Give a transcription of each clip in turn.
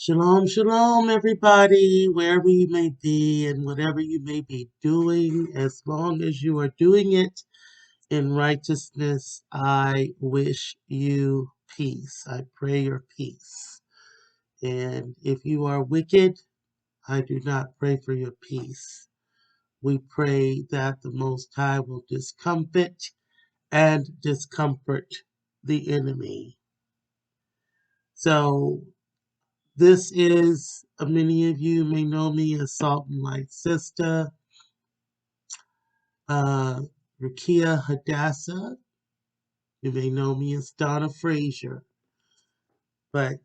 Shalom, shalom, everybody, wherever you may be and whatever you may be doing, as long as you are doing it in righteousness, I wish you peace. I pray your peace. And if you are wicked, I do not pray for your peace. We pray that the Most High will discomfit and discomfort the enemy. So, this is, many of you may know me as Salt and Light Sister, Rukia Hadassah. You may know me as Donna Frazier. But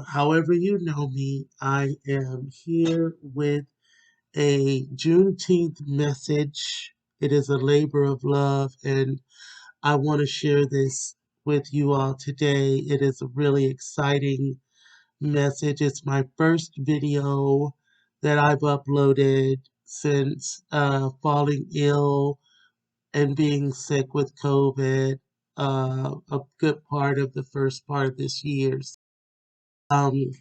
however you know me, I am here with a Juneteenth message. It is a labor of love, and I want to share this with you all today. It is a really exciting message. It's my first video that I've uploaded since falling ill and being sick with COVID, a good part of the first part of this year. Um,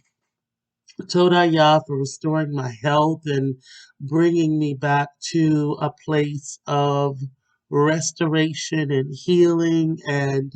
Todah Yah for restoring my health and bringing me back to a place of restoration and healing and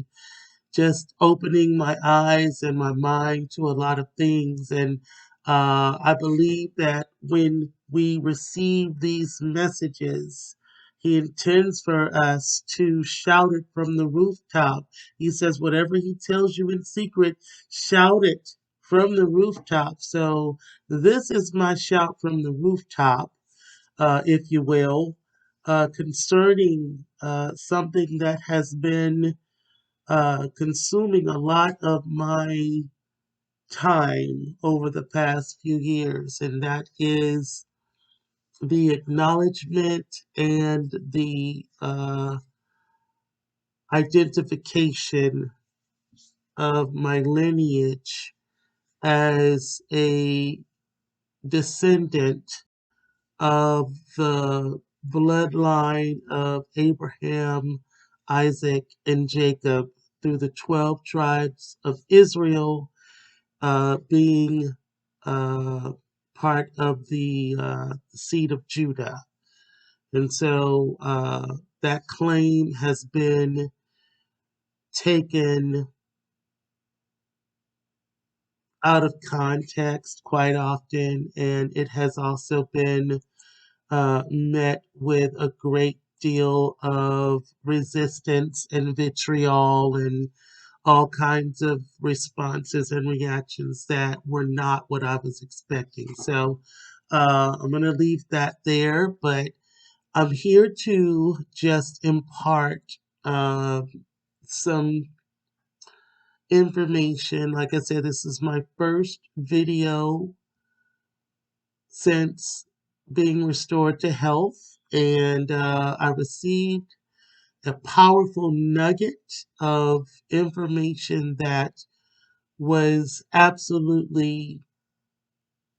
just opening my eyes and my mind to a lot of things. And I believe that when we receive these messages, he intends for us to shout it from the rooftop. He says, whatever he tells you in secret, shout it from the rooftop. So this is my shout from the rooftop, if you will, concerning something that has been consuming a lot of my time over the past few years, and that is the acknowledgement and the identification of my lineage as a descendant of the bloodline of Abraham, Isaac, and Jacob through the 12 tribes of Israel, being part of the seed of Judah. And so that claim has been taken out of context quite often, and it has also been met with a great deal of resistance and vitriol and all kinds of responses and reactions that were not what I was expecting. So I'm going to leave that there, but I'm here to just impart some information. Like I said, this is my first video since being restored to health, and I received a powerful nugget of information that was absolutely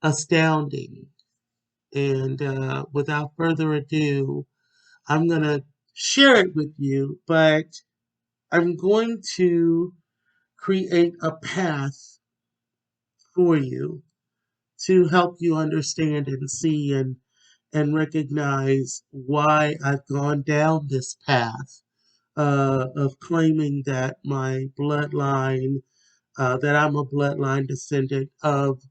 astounding. And without further ado, I'm going to share it with you, but I'm going to create a path for you to help you understand and see and recognize why I've gone down this path of claiming that my bloodline, that I'm a bloodline descendant of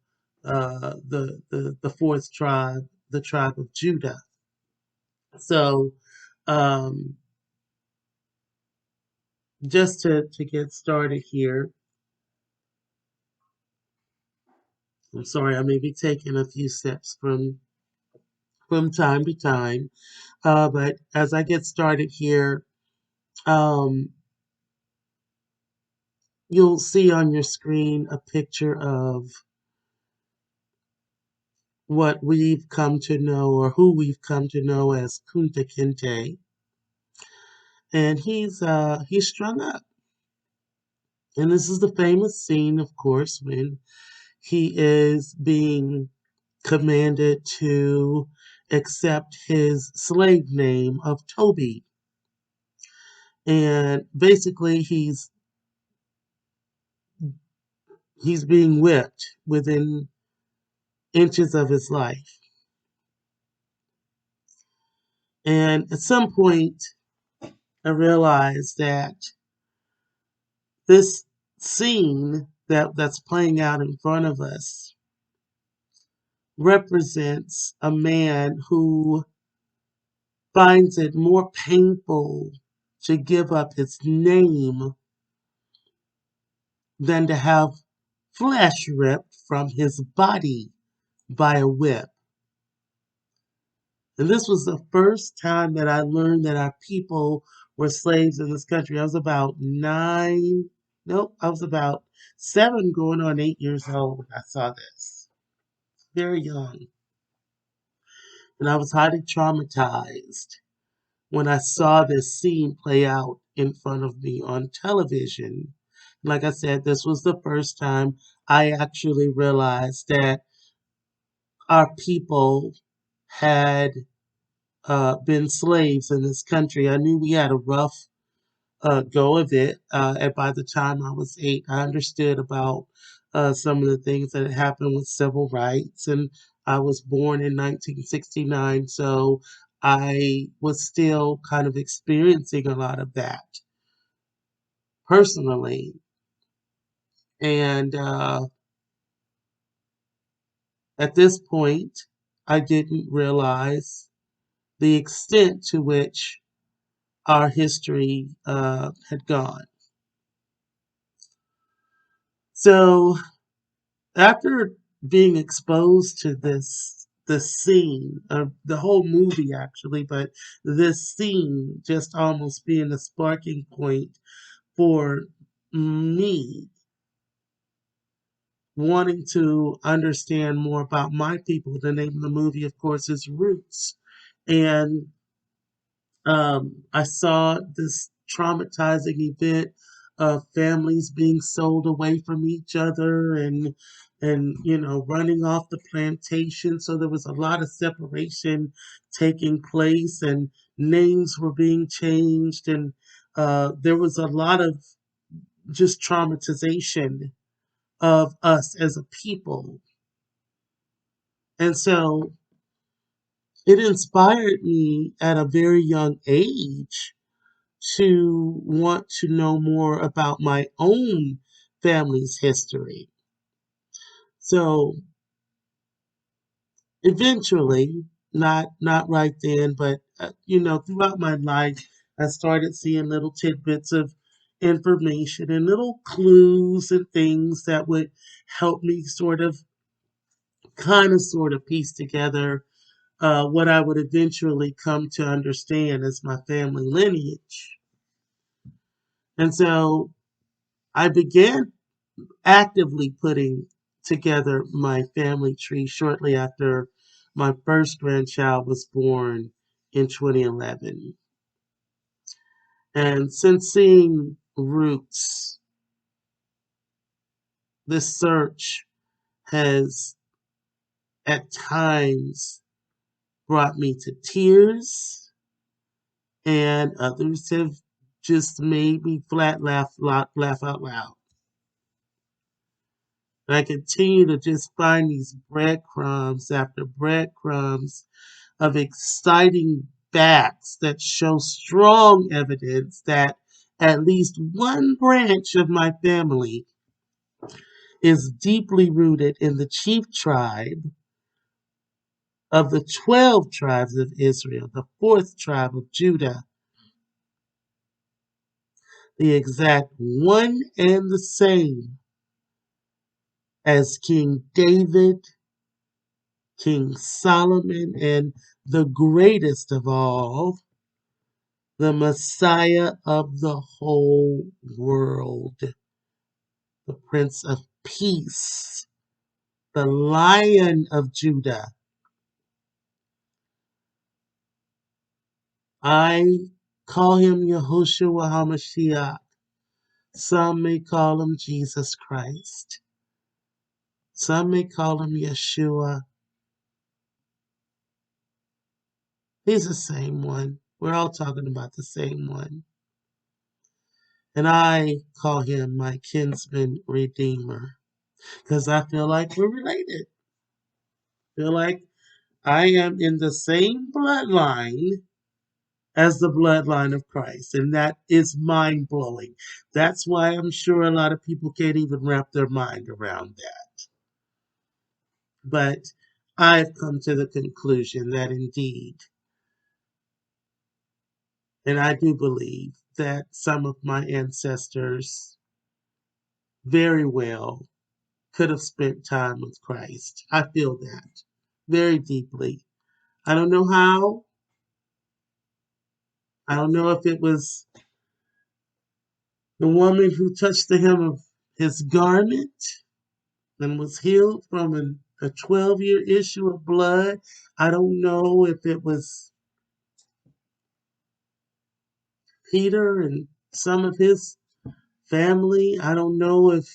the fourth tribe, the tribe of Judah. So, um, just to get started here, I'm sorry, I may be taking a few steps from time to time, but as I get started here, um, you'll see on your screen a picture of what we've come to know, or who we've come to know as Kunta Kinte, and he's strung up. And this is the famous scene, of course, when he is being commanded to accept his slave name of Toby. And basically he's being whipped within inches of his life. And at some point, I realized that this scene that's playing out in front of us represents a man who finds it more painful to give up his name than to have flesh ripped from his body by a whip. And this was the first time that I learned that our people were slaves in this country. I was about I was about 7 going on 8 years old. I saw this. Very young. And I was highly traumatized when I saw this scene play out in front of me on television. Like I said, this was the first time I actually realized that our people had been slaves in this country. I knew we had a rough go of it. And by the time I was 8, I understood about some of the things that had happened with civil rights. And I was born in 1969, so I was still kind of experiencing a lot of that personally. And at this point, I didn't realize the extent to which our history had gone. So after being exposed to this scene, the whole movie actually, but this scene just almost being a sparking point for me wanting to understand more about my people. The name of the movie, of course, is Roots. And I saw this traumatizing event of families being sold away from each other and running off the plantation. So there was a lot of separation taking place, and names were being changed, and there was a lot of just traumatization of us as a people. And so it inspired me at a very young age to want to know more about my own family's history. So eventually, not right then, but throughout my life, I started seeing little tidbits of information and little clues and things that would help me sort of piece together what I would eventually come to understand as my family lineage. And so I began actively putting together my family tree shortly after my first grandchild was born in 2011. And since seeing Roots, this search has at times brought me to tears, and others have just made me flat laugh out loud. And I continue to just find these breadcrumbs after breadcrumbs of exciting facts that show strong evidence that at least one branch of my family is deeply rooted in the chief tribe of the 12 tribes of Israel, the fourth tribe of Judah, the exact one and the same as King David, King Solomon, and the greatest of all, the Messiah of the whole world, the Prince of Peace, the Lion of Judah. I call him Yahushua HaMashiach. Some may call him Jesus Christ. Some may call him Yeshua. He's the same one. We're all talking about the same one. And I call him my kinsman redeemer because I feel like we're related. feel like I am in the same bloodline as the bloodline of Christ. And that is mind blowing. That's why I'm sure a lot of people can't even wrap their mind around that. But I've come to the conclusion that indeed, and I do believe that some of my ancestors very well could have spent time with Christ. I feel that very deeply. I don't know how. I don't know if it was the woman who touched the hem of his garment and was healed from a 12-year issue of blood. I don't know if it was Peter and some of his family. I don't know if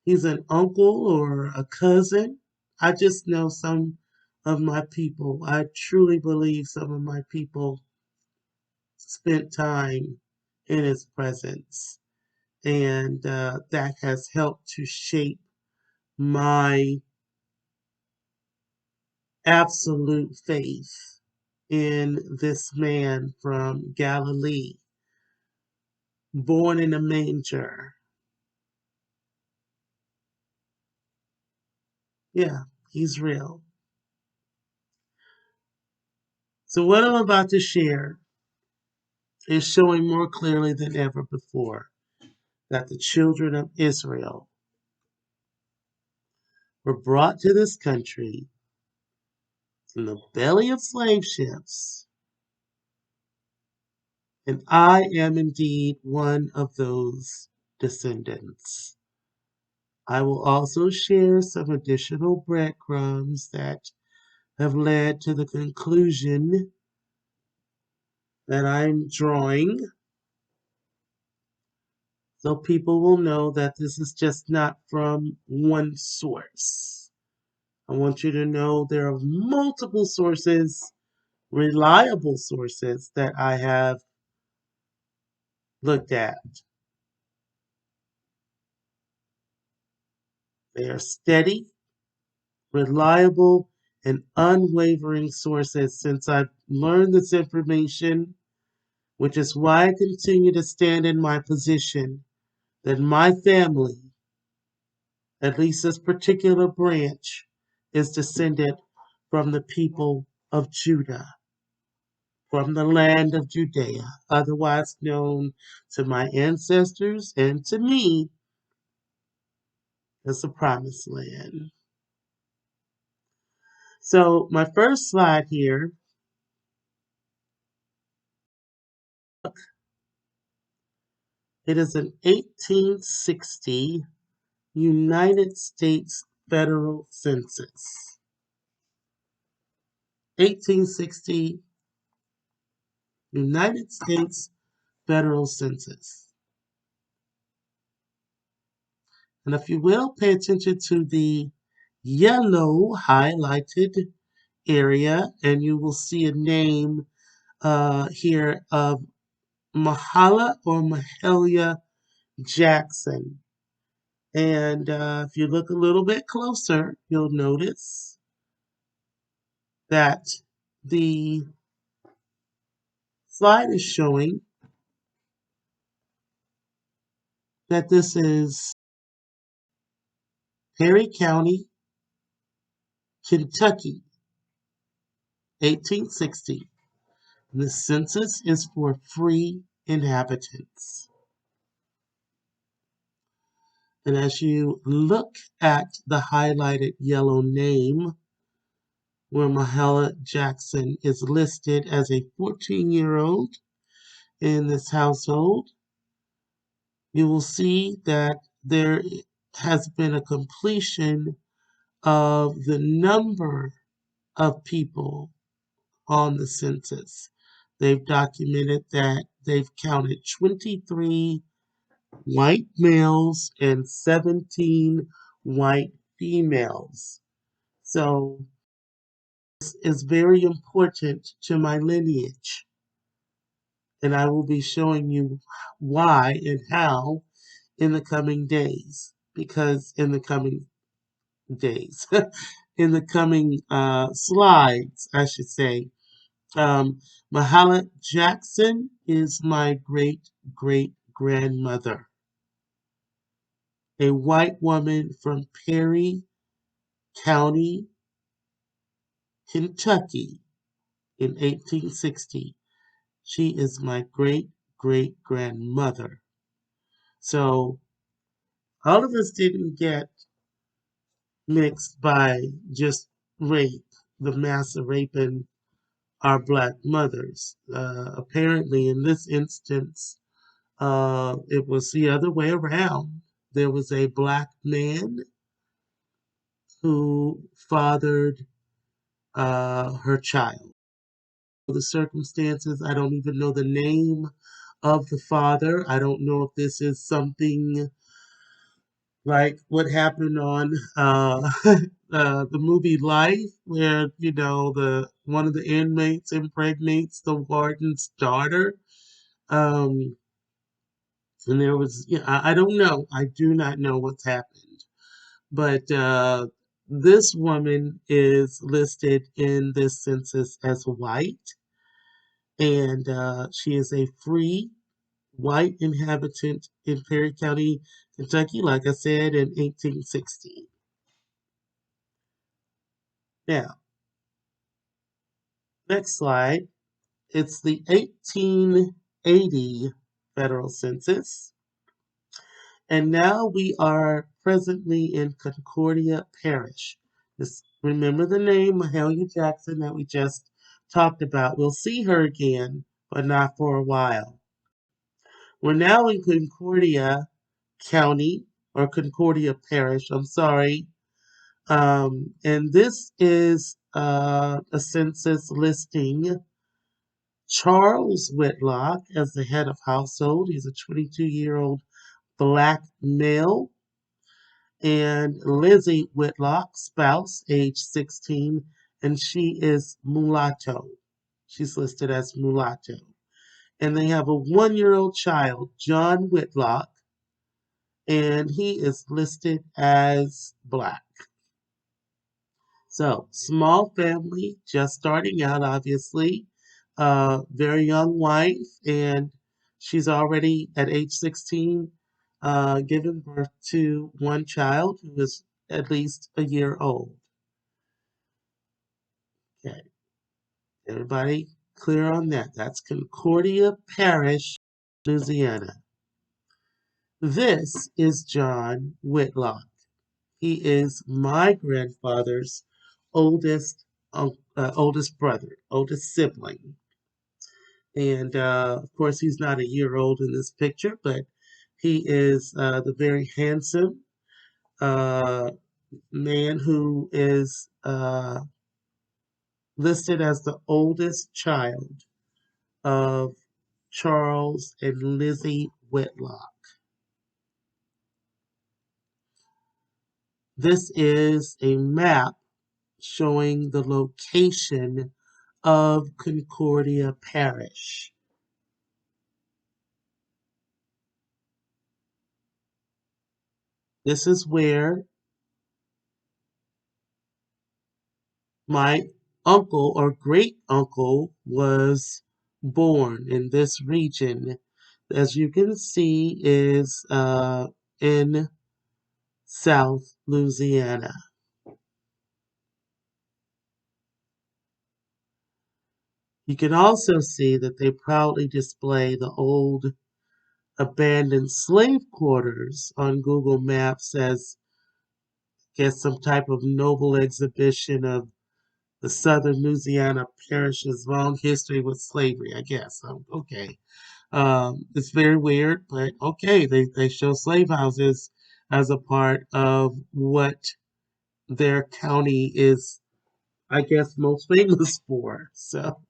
he's an uncle or a cousin. I just know some of my people. I truly believe some of my people spent time in his presence. And that has helped to shape my absolute faith in this man from Galilee, born in a manger. Yeah, he's real. So, what I'm about to share is showing more clearly than ever before that the children of Israel were brought to this country in the belly of slave ships, and I am indeed one of those descendants. I will also share some additional breadcrumbs that have led to the conclusion that I'm drawing, so people will know that this is just not from one source. I want you to know there are multiple sources, reliable sources that I have looked at. They are steady, reliable, and unwavering sources since I've learned this information, which is why I continue to stand in my position that my family, at least this particular branch, is descended from the people of Judah, from the land of Judea, otherwise known to my ancestors and to me as the promised land. So my first slide here, it is an 1860 United States federal census. 1860 United States federal census. And if you will, pay attention to the yellow highlighted area, and you will see a name here of HalleluYAH Jackson. And if you look a little bit closer, you'll notice that the slide is showing that this is Perry County, Kentucky, 1860. And the census is for free inhabitants. And as you look at the highlighted yellow name, where Mahala Jackson is listed as a 14-year-old in this household, you will see that there has been a completion of the number of people on the census. They've documented that they've counted 23 white males and 17 white females. So this is very important to my lineage. And I will be showing you why and how in the coming days. Because in the coming days, in the coming slides, I should say. Mahala Jackson is my great-great-grandmother, a white woman from Perry County, Kentucky in 1860. She is my great-great-grandmother. So all of us didn't get mixed by just rape, the mass of raping our black mothers. Apparently, in this instance, it was the other way around. There was a black man who fathered her child. The circumstances, I don't even know the name of the father. I don't know if this is something like what happened on the movie Life, where the one of the inmates impregnates the warden's daughter. Um, and there was, I don't know. I do not know what's happened. But this woman is listed in this census as white, and she is a free white inhabitant in Perry County, Kentucky, like I said, in 1860. Now, next slide. It's the 1880 federal census. And now we are presently in Concordia Parish. Just remember the name, HalleluYAH Jackson, that we just talked about. We'll see her again, but not for a while. We're now in Concordia County, or Concordia Parish, I'm sorry. And this is a census listing Charles Whitlock as the head of household. He's a 22-year-old black male. And Lizzie Whitlock, spouse, age 16, and she is mulatto. She's listed as mulatto. And they have a 1-year-old child, John Whitlock, and he is listed as black. So, small family, just starting out, obviously. Very young wife, and she's already at age 16 given birth to one child who is at least a year old. Okay, everybody clear on that? That's Concordia Parish, Louisiana. This is John Whitlock. He is my grandfather's oldest oldest brother, oldest sibling. And of course, he's not a year old in this picture, but he is the very handsome uh, man who is listed as the oldest child of Charles and Lizzie Whitlock. This is a map showing the location of Concordia Parish. This is where my uncle or great uncle was born, in this region. As you can see, is in South Louisiana. You can also see that they proudly display the old abandoned slave quarters on Google Maps as, I guess, some type of noble exhibition of the Southern Louisiana Parish's long history with slavery, I guess. Okay. It's very weird, but okay, they show slave houses as a part of what their county is, I guess, most famous for. So,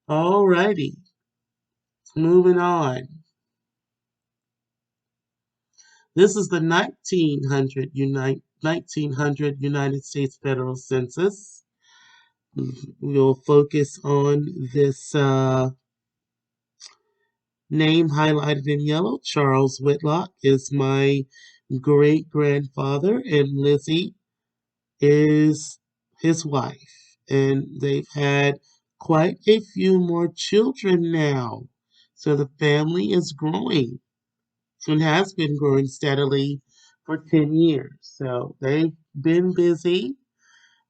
alrighty, moving on. This is the 1900 United States Federal Census. We'll focus on this name highlighted in yellow. Charles Whitlock is my great grandfather, and Lizzie is his wife, and they've had quite a few more children now. So the family is growing and has been growing steadily for 10 years. So they've been busy,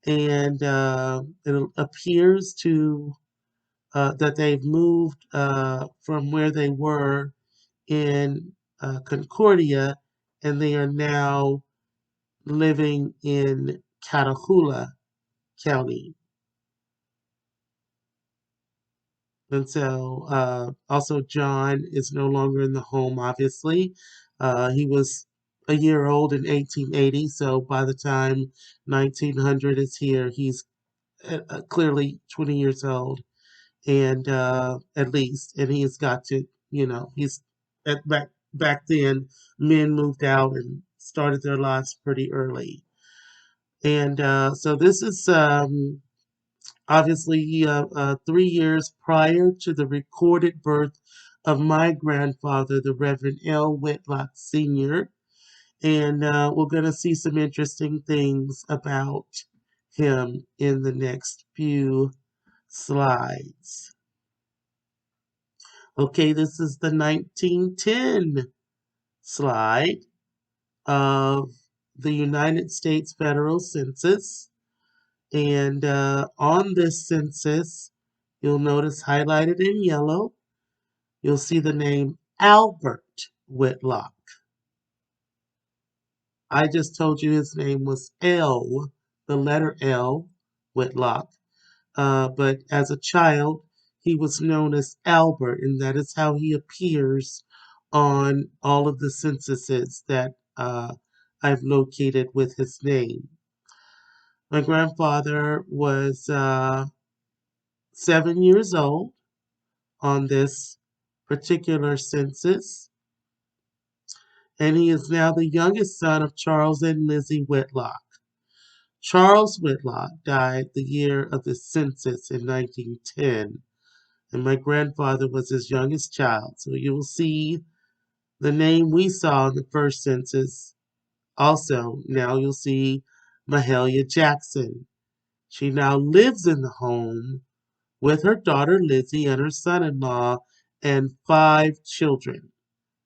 and it appears to that they've moved from where they were in Concordia, and they are now living in Catahoula County. And so also John is no longer in the home, obviously. He was a year old in 1880, so by the time 1900 is here, he's clearly 20 years old, and at least, and he's got to, he's back then, men moved out and started their lives pretty early. And so this is obviously 3 years prior to the recorded birth of my grandfather, the Reverend L. Whitlock Sr. And we're going to see some interesting things about him in the next few slides. Okay, this is the 1910 slide of the United States Federal Census. And on this census, you'll notice highlighted in yellow, you'll see the name Albert Whitlock. I just told you his name was L, the letter L, Whitlock. But as a child, he was known as Albert, and that is how he appears on all of the censuses that I've located with his name. My grandfather was 7 years old on this particular census, and he is now the youngest son of Charles and Lizzie Whitlock. Charles Whitlock died the year of the census in 1910, and my grandfather was his youngest child. So you will see the name we saw in the first census. Also, now you'll see HalleluYAH Jackson. She now lives in the home with her daughter Lizzie and her son-in-law and 5 children.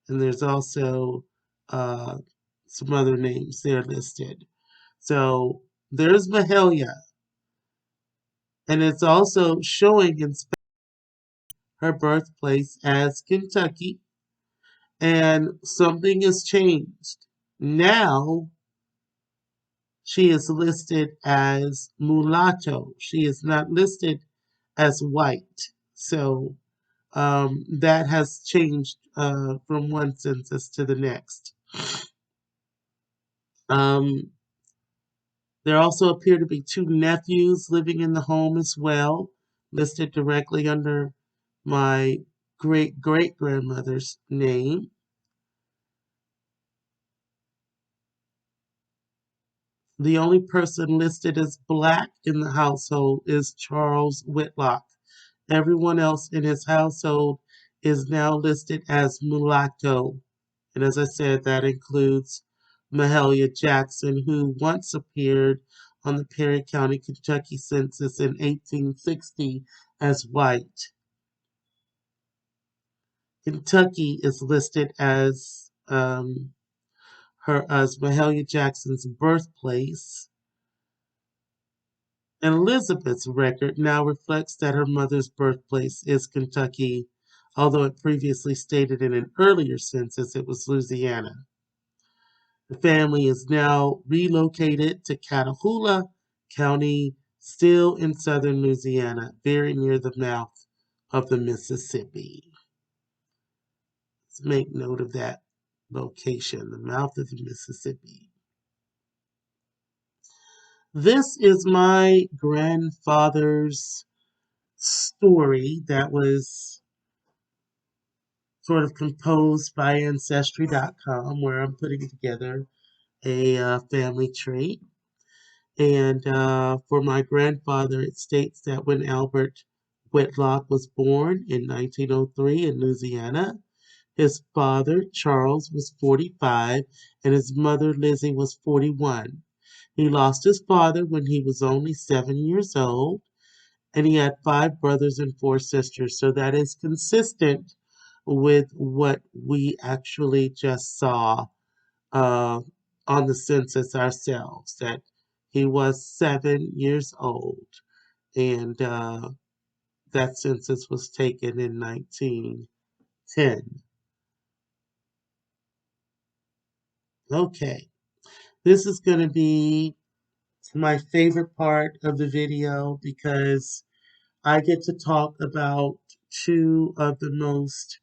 And there's also some other names there listed. So there's HalleluYAH. And it's also showing in her birthplace as Kentucky. And something has changed. Now she is listed as mulatto. She is not listed as white. So that has changed from one census to the next. There also appear to be 2 nephews living in the home as well, listed directly under my great-great-grandmother's name. The only person listed as black in the household is Charles Whitlock. Everyone else in his household is now listed as mulatto. And as I said, that includes HalleluYAH Jackson, who once appeared on the Perry County, Kentucky census in 1860 as white. Kentucky is listed as HalleluYAH Jackson's birthplace. And Elizabeth's record now reflects that her mother's birthplace is Kentucky, although it previously stated in an earlier census it was Louisiana. The family is now relocated to Catahoula County, still in southern Louisiana, very near the mouth of the Mississippi. Let's make note of that location, the mouth of the Mississippi. This is my grandfather's story that was sort of composed by Ancestry.com, where I'm putting together a family tree. And for my grandfather, it states that when Albert Whitlock was born in 1903 in Louisiana, his father, Charles, was 45, and his mother, Lizzie, was 41. He lost his father when he was only 7 years old, and he had 5 brothers and 4 sisters. So that is consistent with what we actually just saw uh, on the census ourselves, that he was 7 years old, and that census was taken in 1910. Okay, this is going to be my favorite part of the video because I get to talk about two of the most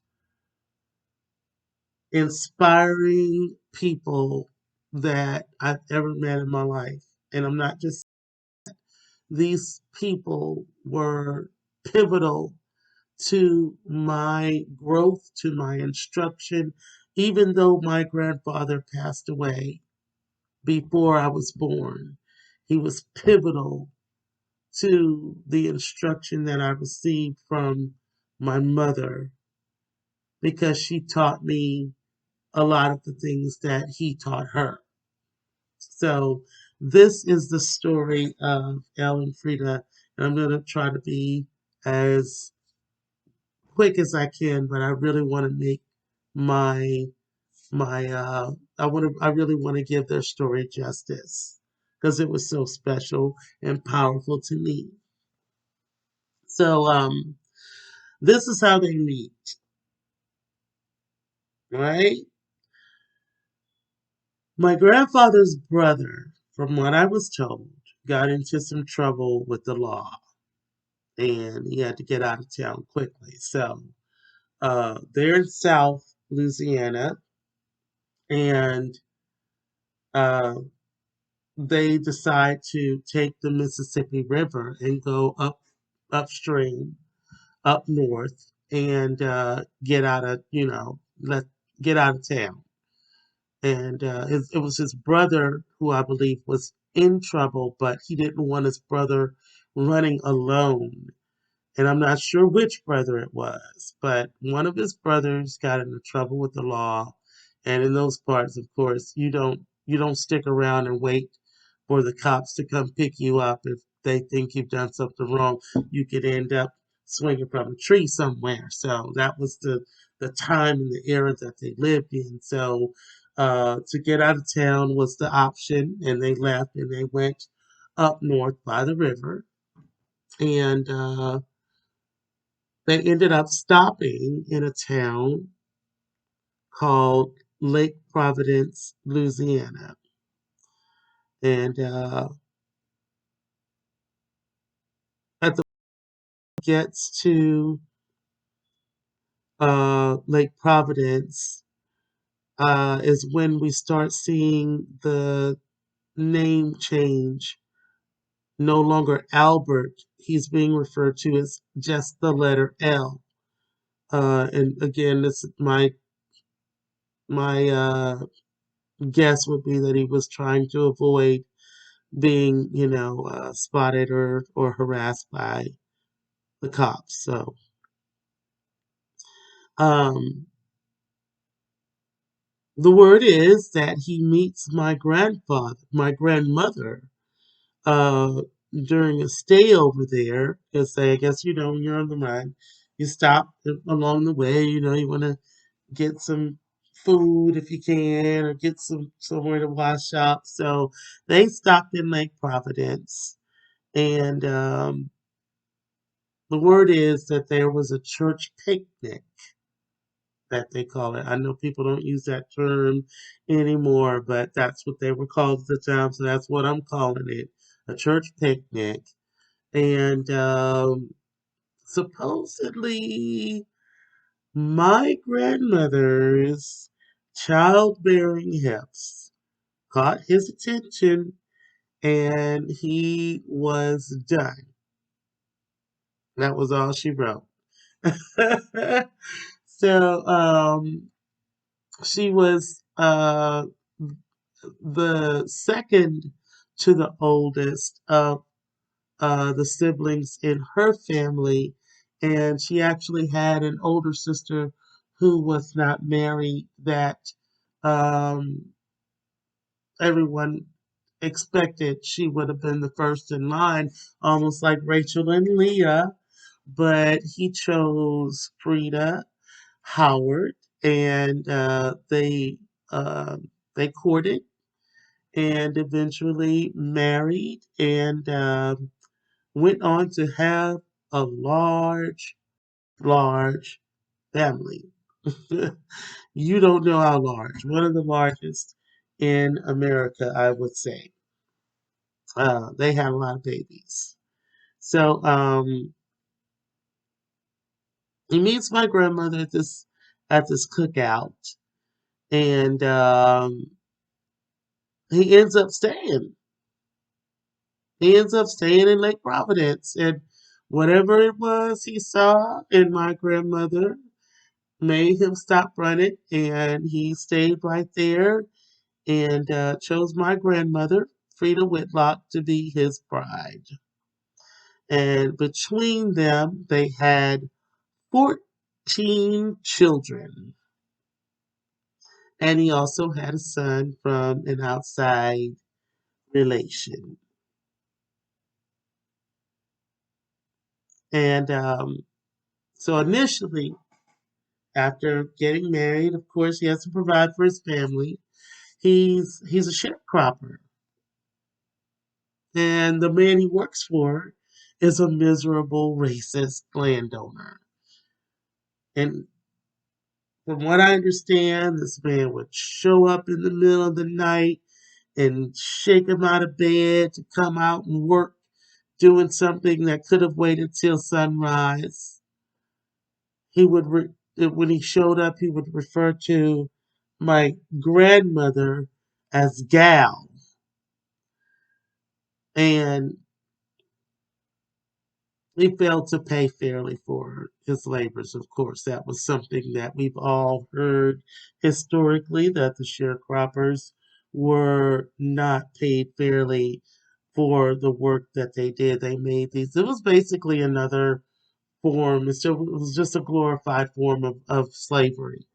inspiring people that I've ever met in my life. And I'm not just, these people were pivotal to my growth, to my instruction, even though my grandfather passed away before I was born. He was pivotal to the instruction that I received from my mother because she taught me a lot of the things that he taught her. So this is the story of Elle and Frida, and I'm going to try to be as quick as I can, but I really want to make my I really want to give their story justice because it was so special and powerful to me. So this is how they meet, right? My grandfather's brother, from what I was told, got into some trouble with the law and he had to get out of town quickly. So they're in South Louisiana and uh, they decide to take the Mississippi River and go upstream, up north, and get out of, get out of town. And it was his brother who I believe was in trouble, but he didn't want his brother running alone. And I'm not sure which brother it was, but one of his brothers got into trouble with the law. And in those parts, of course, you don't stick around and wait for the cops to come pick you up if they think you've done something wrong. You could end up swinging from a tree somewhere. So that was the time and the era that they lived in. So to get out of town was the option, and they left and they went up north by the river. And they ended up stopping in a town called Lake Providence, Louisiana. And at the gets to Lake Providence is when we start seeing the name change. No longer Albert, he's being referred to as just the letter L. And again, this my guess would be that he was trying to avoid being, spotted or harassed by the cops. So, um, the word is that he meets my grandmother, uh, during a stay over there. Because I guess, when you're on the run, you stop along the way. You want to get some food if you can, or get somewhere to wash up. So they stopped in Lake Providence, and the word is that there was a church picnic that they call it. I know people don't use that term anymore, but that's what they were called at the time, so that's what I'm calling it, a church picnic. And supposedly my grandmother's childbearing hips caught his attention and he was done. That was all she wrote. So she was the second to the oldest of the siblings in her family, and she actually had an older sister who was not married that um, everyone expected she would have been the first in line, almost like Rachel and Leah, but he chose Frida Howard, and uh, they courted and eventually married, and went on to have a large family. You don't know how large. One of the largest in America, I would say. They had a lot of babies. So he meets my grandmother at this cookout, and he ends up staying. He ends up staying in Lake Providence, and whatever it was he saw in my grandmother made him stop running, and he stayed right there and chose my grandmother, Frida Whitlock, to be his bride. And between them, they had 14 children. And he also had a son from an outside relation. And so initially, after getting married, of course, he has to provide for his family. He's a sharecropper, and the man he works for is a miserable racist landowner. And from what I understand, this man would show up in the middle of the night and shake him out of bed to come out and work doing something that could have waited till sunrise. When he showed up, he would refer to my grandmother as Gal, and he failed to pay fairly for his labors. Of course, that was something that we've all heard historically, that the sharecroppers were not paid fairly for the work that they did. They made these. It was basically another form. It was just a glorified form of slavery.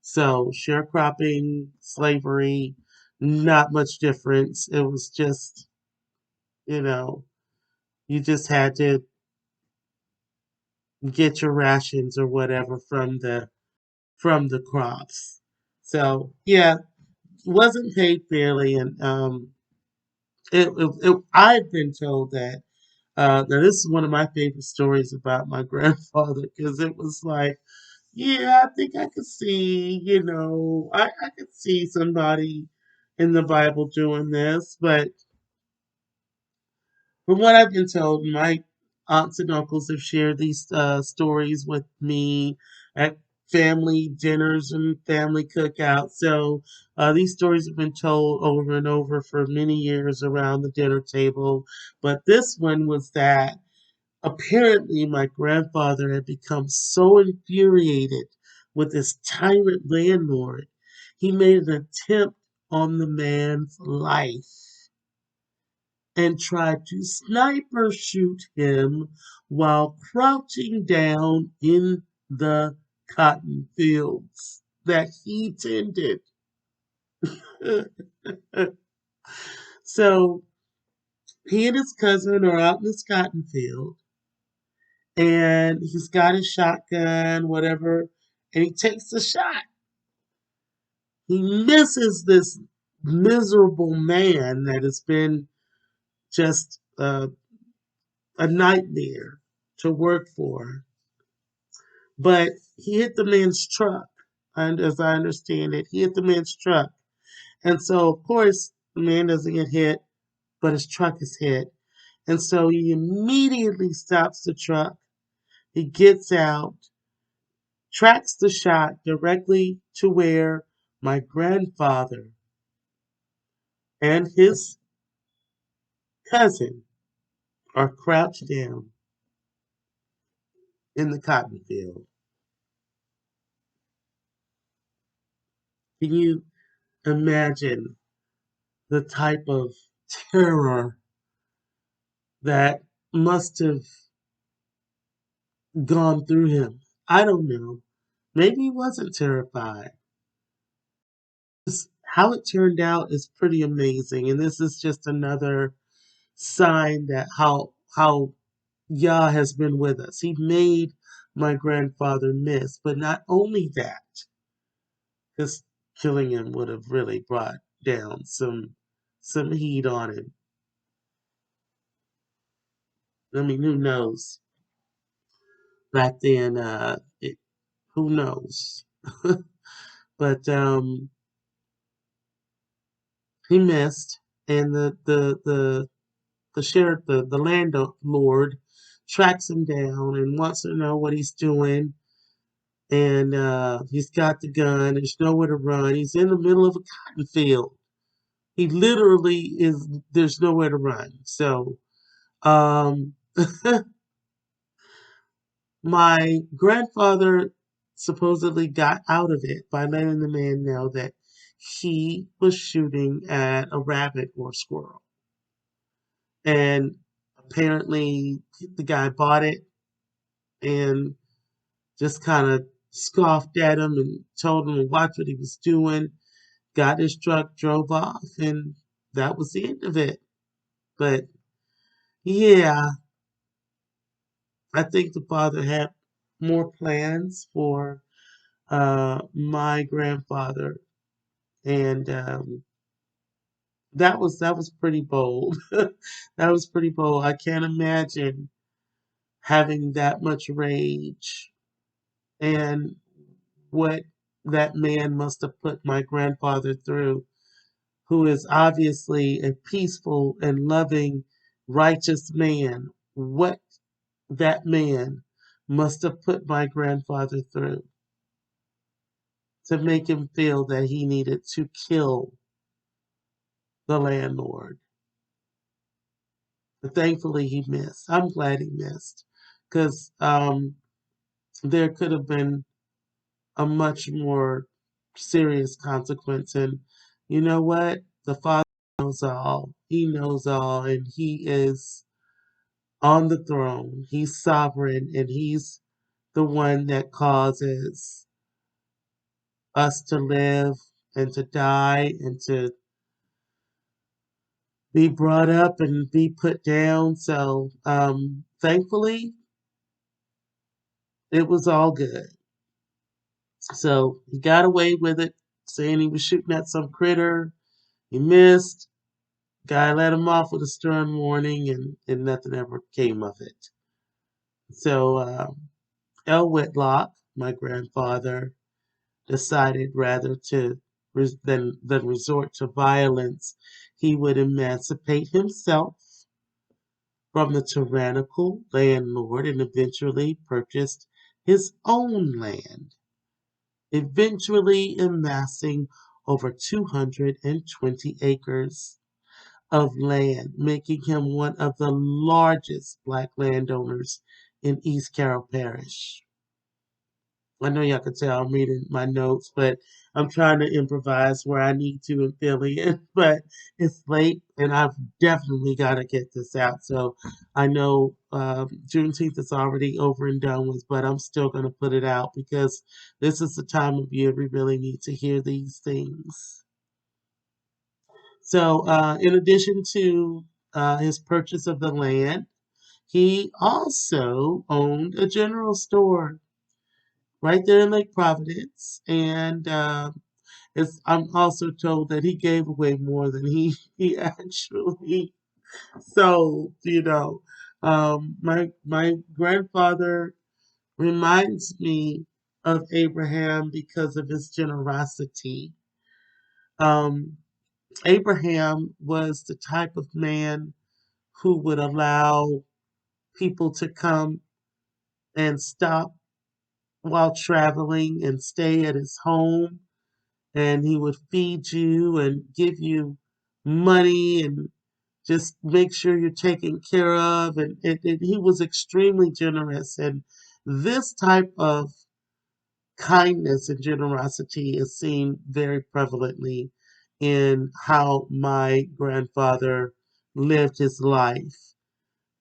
So sharecropping, slavery, not much difference. It was just, you know, you just had to get your rations or whatever from the crops. So yeah, wasn't paid fairly, and I've been told that. Now this is one of my favorite stories about my grandfather, because it was like, yeah, I think I could see, I could see somebody in the Bible doing this, but from what I've been told, my aunts and uncles have shared these stories with me at family dinners and family cookouts. So these stories have been told over and over for many years around the dinner table. But this one was that apparently my grandfather had become so infuriated with this tyrant landlord, he made an attempt on the man's life and tried to sniper shoot him while crouching down in the cotton fields that he tended. So he and his cousin are out in this cotton field, and he's got his shotgun, whatever, and he takes the shot. He misses this miserable man that has been just a nightmare to work for. But he hit the man's truck, and as I understand it, he hit the man's truck. And so, of course, the man doesn't get hit, but his truck is hit. And so he immediately stops the truck. He gets out, tracks the shot directly to where my grandfather and his cousin are crouched down in the cotton field. Can you imagine the type of terror that must have gone through him? I don't know. Maybe he wasn't terrified. how it turned out is pretty amazing. And this is just another sign that how Yah has been with us. He made my grandfather miss. But not only that, because killing him would have really brought down some heat on him. I mean, who knows? Back then, who knows? But he missed, and the sheriff, the landlord, tracks him down and wants to know what he's doing. And he's got the gun. There's nowhere to run. He's in the middle of a cotton field. He literally is. There's nowhere to run. So, um, my grandfather supposedly got out of it by letting the man know that he was shooting at a rabbit or squirrel. And apparently the guy bought it and just kind of scoffed at him and told him to watch what he was doing, got his truck, drove off, and that was the end of it. But yeah, I think the father had more plans for my grandfather, and that was pretty bold. That was pretty bold. I can't imagine having that much rage and what that man must have put my grandfather through, who is obviously a peaceful and loving, righteous man. What that man must have put my grandfather through to make him feel that he needed to kill the landlord. But thankfully, he missed. I'm glad he missed because there could have been a much more serious consequence. And you know what? The Father knows all. He knows all, and He is on the throne. He's sovereign, and He's the one that causes us to live and to die and to be brought up and be put down. So, thankfully, it was all good. So he got away with it, saying he was shooting at some critter. He missed. Guy let him off with a stern warning, and nothing ever came of it. So El Whitlock, my grandfather, decided rather than resort to violence, he would emancipate himself from the tyrannical landlord and eventually purchased his own land, eventually amassing over 220 acres of land, making him one of the largest black landowners in East Carroll Parish. I know y'all can tell I'm reading my notes, but I'm trying to improvise where I need to and fill in. But it's late, and I've definitely got to get this out. So I know Juneteenth is already over and done with, but I'm still going to put it out because this is the time of year we really need to hear these things. So, in addition to his purchase of the land, he also owned a general store right there in Lake Providence, and I'm also told that he gave away more than he actually sold. My grandfather reminds me of Abraham because of his generosity. Um, Abraham was the type of man who would allow people to come and stop while traveling and stay at his home, and he would feed you and give you money and just make sure you're taken care of. And he was extremely generous. And this type of kindness and generosity is seen very prevalently in how my grandfather lived his life.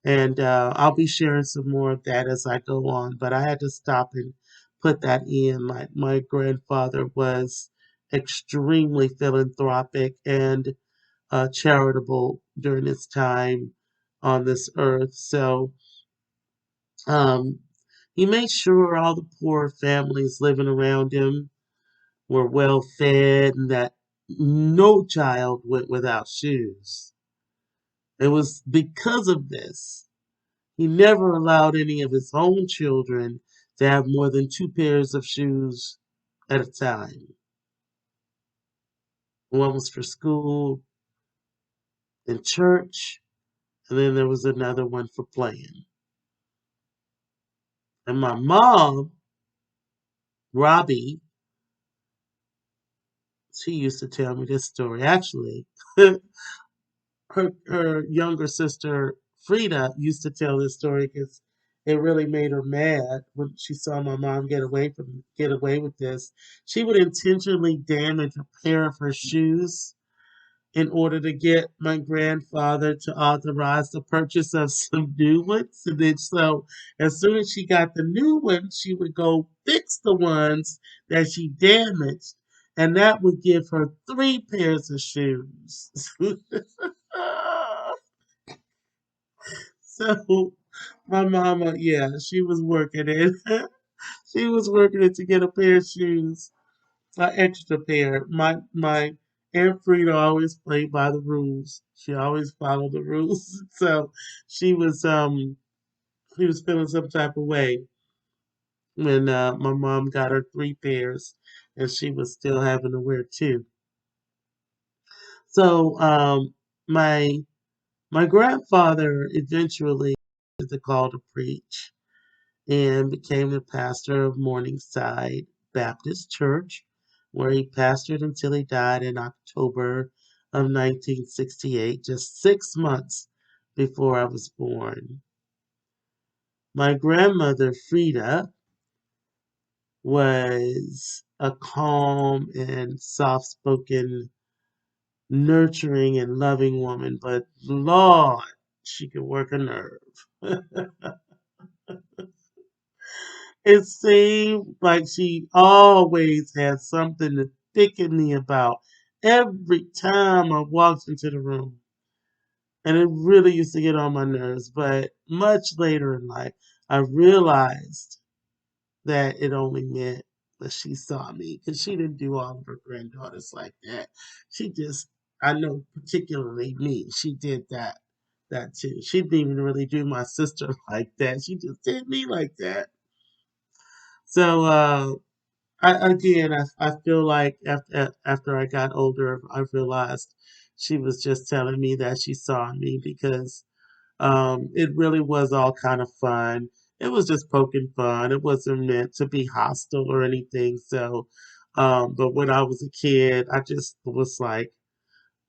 And I'll be sharing some more of that as I go on. But I had to stop and put that in. My grandfather was extremely philanthropic and charitable during his time on this earth. So um, he made sure all the poor families living around him were well fed and that no child went without shoes. It was because of this he never allowed any of his own children to have more than 2 pairs of shoes at a time. One was for school and church, and then there was another one for playing. And my mom, Robbie, she used to tell me this story. Actually, her younger sister Frida used to tell this story because it really made her mad when she saw my mom get away with this. She would intentionally damage a pair of her shoes in order to get my grandfather to authorize the purchase of some new ones. And then so as soon as she got the new ones, she would go fix the ones that she damaged. And that would give her 3 pairs of shoes. So my mama, yeah, she was working it. She was working it to get a pair of shoes, an extra pair. My Aunt Frida always played by the rules. She always followed the rules. So she was um she was feeling some type of way when my mom got her 3 pairs and she was still having to wear two. So my my grandfather eventually did the call to preach and became the pastor of Morningside Baptist Church, where he pastored until he died in October of 1968, just 6 months before I was born. My grandmother, Frida, was a calm and soft spoken, nurturing and loving woman, but Lord, she could work a nerve. It seemed like she always had something to thicken me about every time I walked into the room. And it really used to get on my nerves. But much later in life, I realized that it only meant that she saw me because she didn't do all of her granddaughters like that. She just, I know particularly me, she did that too. She didn't even really do my sister like that. She just did me like that. So I feel like after I got older, I realized she was just telling me that she saw me because it really was all kind of fun. It was just poking fun. It wasn't meant to be hostile or anything. So, but when I was a kid, I just was like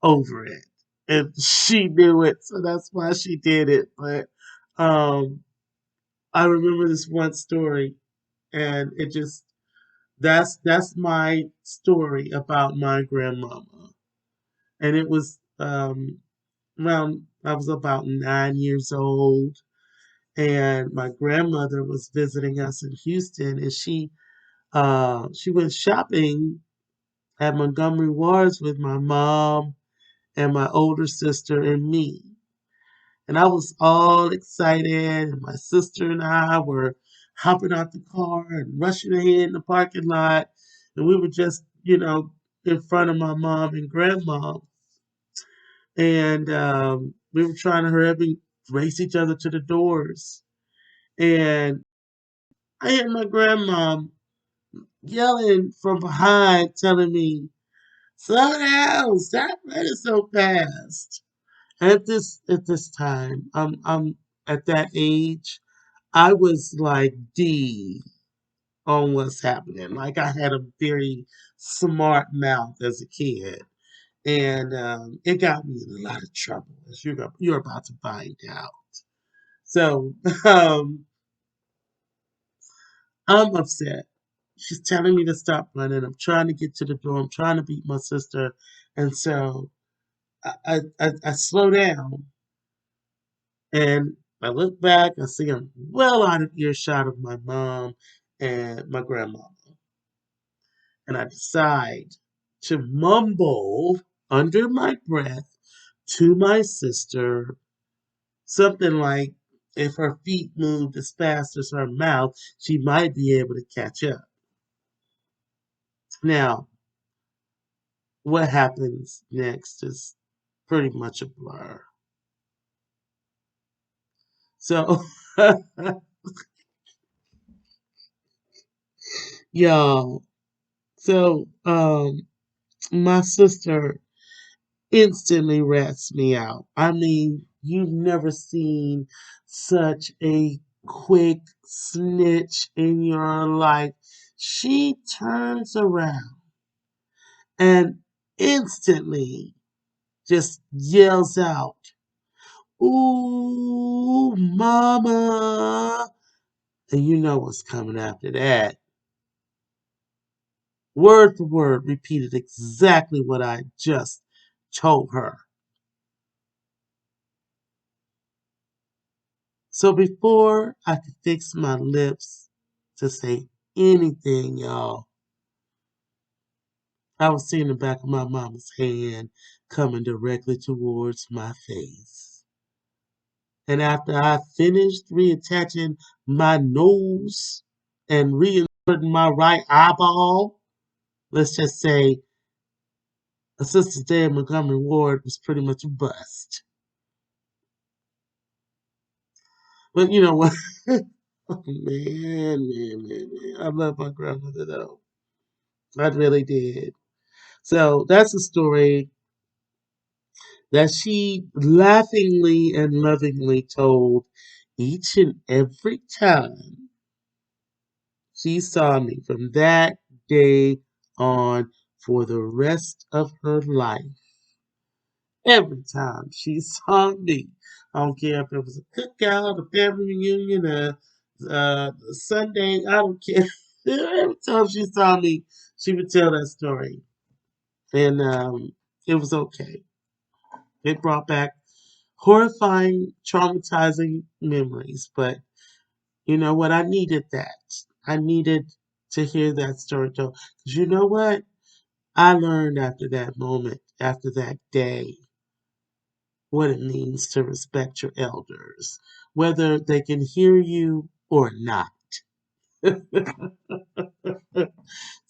over it, and she knew it, so that's why she did it. But um, I remember this one story, and it just that's my story about my grandmama. And it was around I was about 9 years old, and my grandmother was visiting us in Houston, and she went shopping at Montgomery Wards with my mom and my older sister and me. And I was all excited, and my sister and I were hopping out the car and rushing ahead in the parking lot. And we were just, in front of my mom and grandma. And we were trying to hurry up and race each other to the doors. And I heard my grandma yelling from behind, telling me, "Slow down! Stop running so fast!" At this time, I'm at that age. I was like D on what's happening. Like I had a very smart mouth as a kid, and it got me in a lot of trouble, as you're about to find out. So I'm upset. She's telling me to stop running. I'm trying to get to the door. I'm trying to beat my sister, and so I slow down and I look back. I see I'm well out of earshot of my mom and my grandma, and I decide. to mumble under my breath to my sister something like, if her feet moved as fast as her mouth, she might be able to catch up. Now, what happens next is pretty much a blur. So, y'all, so my sister instantly rats me out. I mean, you've never seen such a quick snitch in your life. She turns around and instantly just yells out, "Ooh, mama!" And you know what's coming after that. Word for word, repeated exactly what I just told her. So before I could fix my lips to say anything, y'all, I was seeing the back of my mama's hand coming directly towards my face. And after I finished reattaching my nose and reinserting my right eyeball, let's just say Assistant Day Montgomery Ward was pretty much a bust. But you know what? Oh, man. I love my grandmother though. I really did. So that's a story that she laughingly and lovingly told each and every time she saw me from that day on for the rest of her life. Every time she saw me, I don't care if it was a cookout, a family reunion, a Sunday, I don't care. Every time she saw me, she would tell that story. And it was okay. It brought back horrifying, traumatizing memories. But you know what? I needed that. I needed to hear that story told. Because you know what? I learned after that moment, after that day, what it means to respect your elders, whether they can hear you or not. So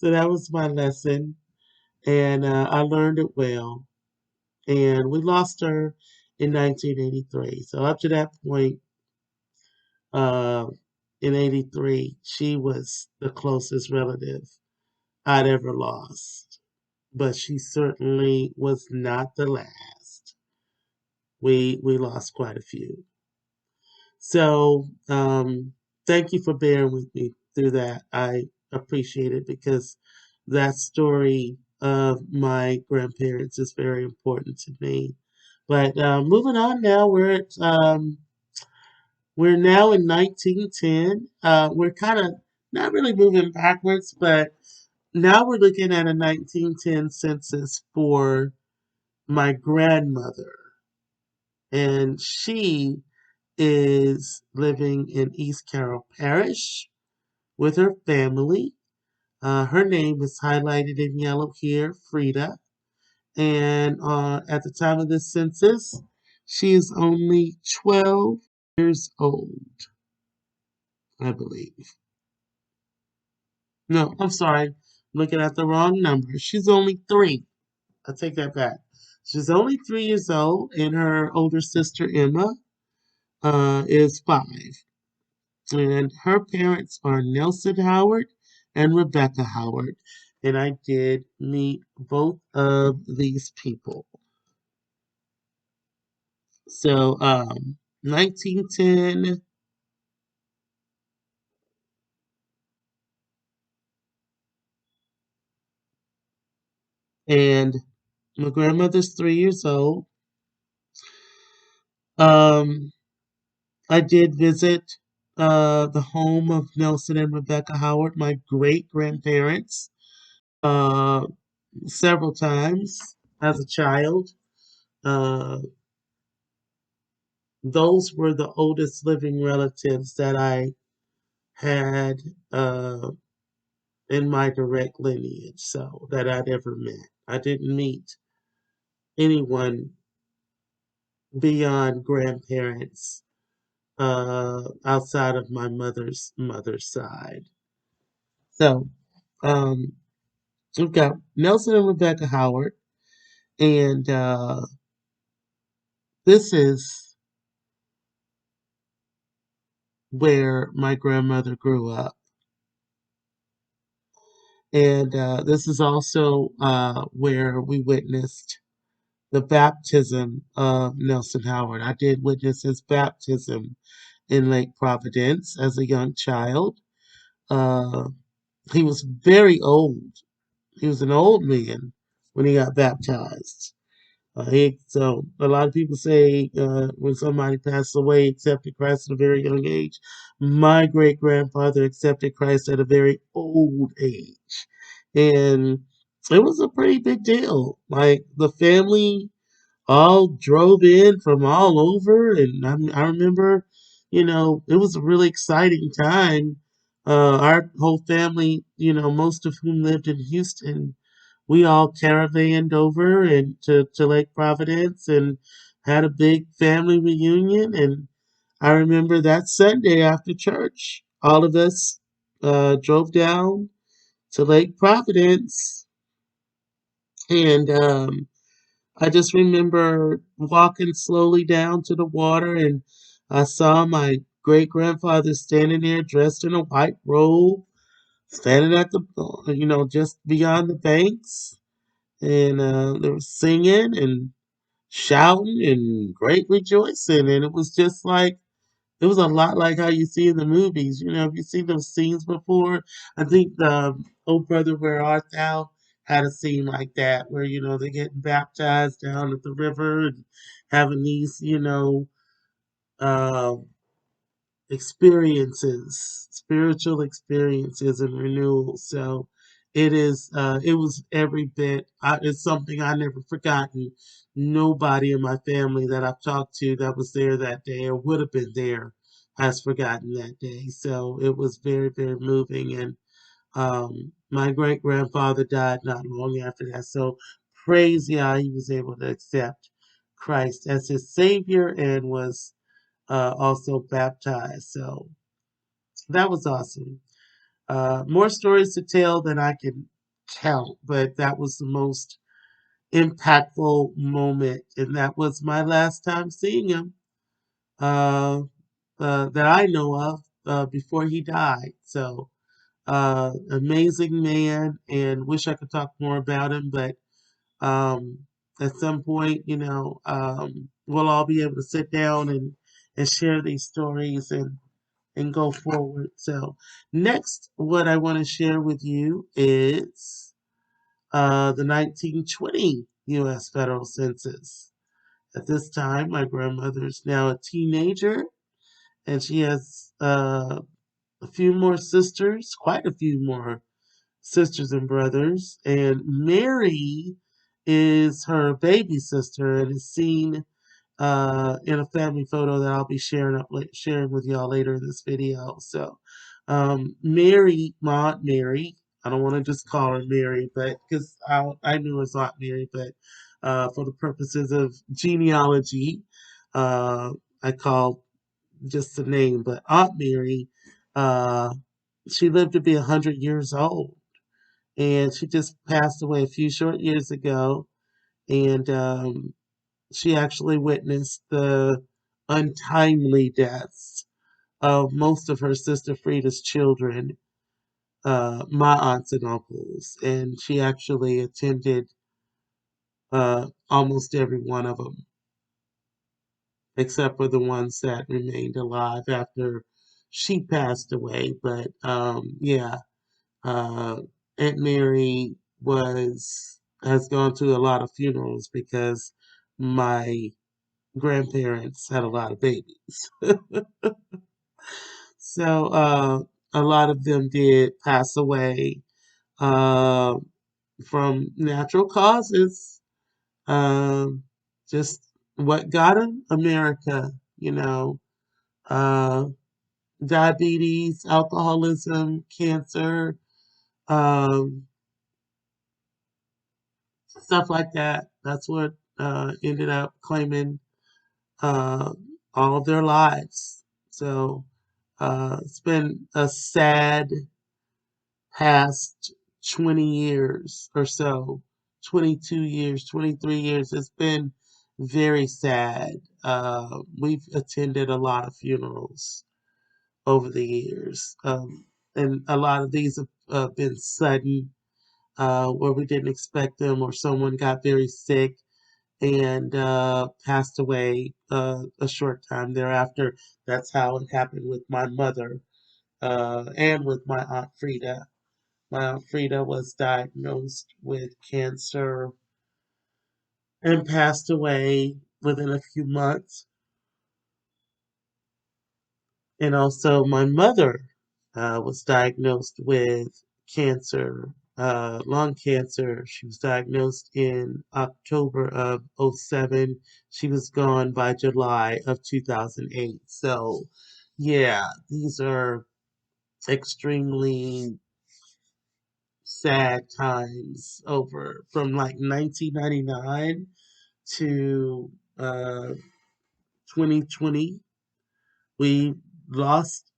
that was my lesson, and I learned it well. And we lost her in 1983. So up to that point, uh, in 83, she was the closest relative I'd ever lost. But she certainly was not the last. We lost quite a few. So thank you for bearing with me through that. I appreciate it because that story of my grandparents is very important to me. But moving on now, we're now in 1910. We're kind of not really moving backwards, but now we're looking at a 1910 census for my grandmother, and she is living in East Carroll Parish with her family. Her name is highlighted in yellow here, Frida. And at the time of this census, she is only 12 years old, I believe. No, I'm sorry. Looking at the wrong number. She's only 3. I take that back. She's only 3 years old, and her older sister, Emma, is 5. And her parents are Nelson Howard and Rebecca Howard. And I did meet both of these people. So, 1910, and my grandmother's 3 years old. Um, I did visit the home of Nelson and Rebecca Howard, my great grandparents, uh, several times as a child. Uh, those were the oldest living relatives that I had in my direct lineage, so that I'd ever met. I didn't meet anyone beyond grandparents outside of my mother's side. So um, we've got Nelson and Rebecca Howard, and this is where my grandmother grew up. And this is also where we witnessed the baptism of Nelson Howard. I did witness his baptism in Lake Providence as a young child. Uh, he was very old. He was an old man when he got baptized. So a lot of people say when somebody passed away, accepted Christ at a very young age. My great grandfather accepted Christ at a very old age, and it was a pretty big deal. Like the family all drove in from all over, and I remember, it was a really exciting time. Our whole family, most of whom lived in Houston, we all caravaned over and to Lake Providence and had a big family reunion. And I remember that Sunday after church, all of us drove down to Lake Providence, and I just remember walking slowly down to the water, and I saw my great grandfather standing there dressed in a white robe, standing at the, just beyond the banks. And they were singing and shouting and great rejoicing. And it was just like, it was a lot like how you see in the movies. If you see those scenes before, I think the Oh Brother Where Art Thou had a scene like that where, they're getting baptized down at the river and having these, uh, experiences, spiritual experiences and renewal. So it was every bit, it's something I never forgotten. Nobody in my family that I've talked to that was there that day or would have been there has forgotten that day. So it was very, very moving. And my great grandfather died not long after that. So praise Yah, he was able to accept Christ as his Savior and was also baptized. So that was awesome. More stories to tell than I can count, but that was the most impactful moment, and that was my last time seeing him uh, that I know of before he died. So amazing man, and wish I could talk more about him, but um, at some point, we'll all be able to sit down and share these stories and go forward. So, next, what I want to share with you is the 1920 U.S. federal census. At this time, my grandmother is now a teenager, and she has a few more sisters, quite a few more sisters and brothers. And Mary is her baby sister and is seen in a family photo that I'll be sharing with y'all later in this video. So, Mary, my Aunt Mary, I don't want to just call her Mary, but because I knew her as Aunt Mary, but for the purposes of genealogy, uh, I call just the name. But Aunt Mary, uh, she lived to be 100 years old, and she just passed away a few short years ago. And she actually witnessed the untimely deaths of most of her sister Frida's children, my aunts and uncles, and she actually attended almost every one of them, except for the ones that remained alive after she passed away. But yeah, uh, Aunt Mary has gone to a lot of funerals because my grandparents had a lot of babies. So a lot of them did pass away uh, from natural causes. Um, just what got them? America, uh, diabetes, alcoholism, cancer, um, stuff like that. That's what ended up claiming uh, all of their lives. So it's been a sad past 20 years or so, 22 years, 23 years. It's been very sad. We've attended a lot of funerals over the years, and a lot of these have been sudden, where we didn't expect them, or someone got very sick and passed away a short time thereafter. That's how it happened with my mother and with my Aunt Frida. My Aunt Frida was diagnosed with cancer and passed away within a few months. And also, my mother was diagnosed with cancer, lung cancer. She was diagnosed in October of '07. She was gone by July of 2008. So, yeah, these are extremely sad times over from like 1999 to 2020. We lost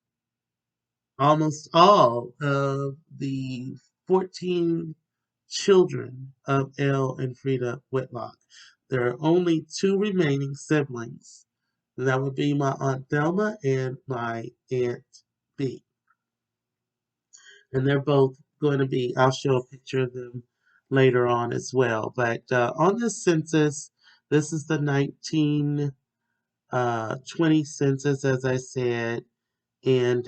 almost all of the 14 children of Elle and Frida Whitlock. There are only two remaining siblings. And that would be my Aunt Thelma and my Aunt B. And they're both going to be, I'll show a picture of them later on as well. But on this census, this is the 1920 census, as I said, and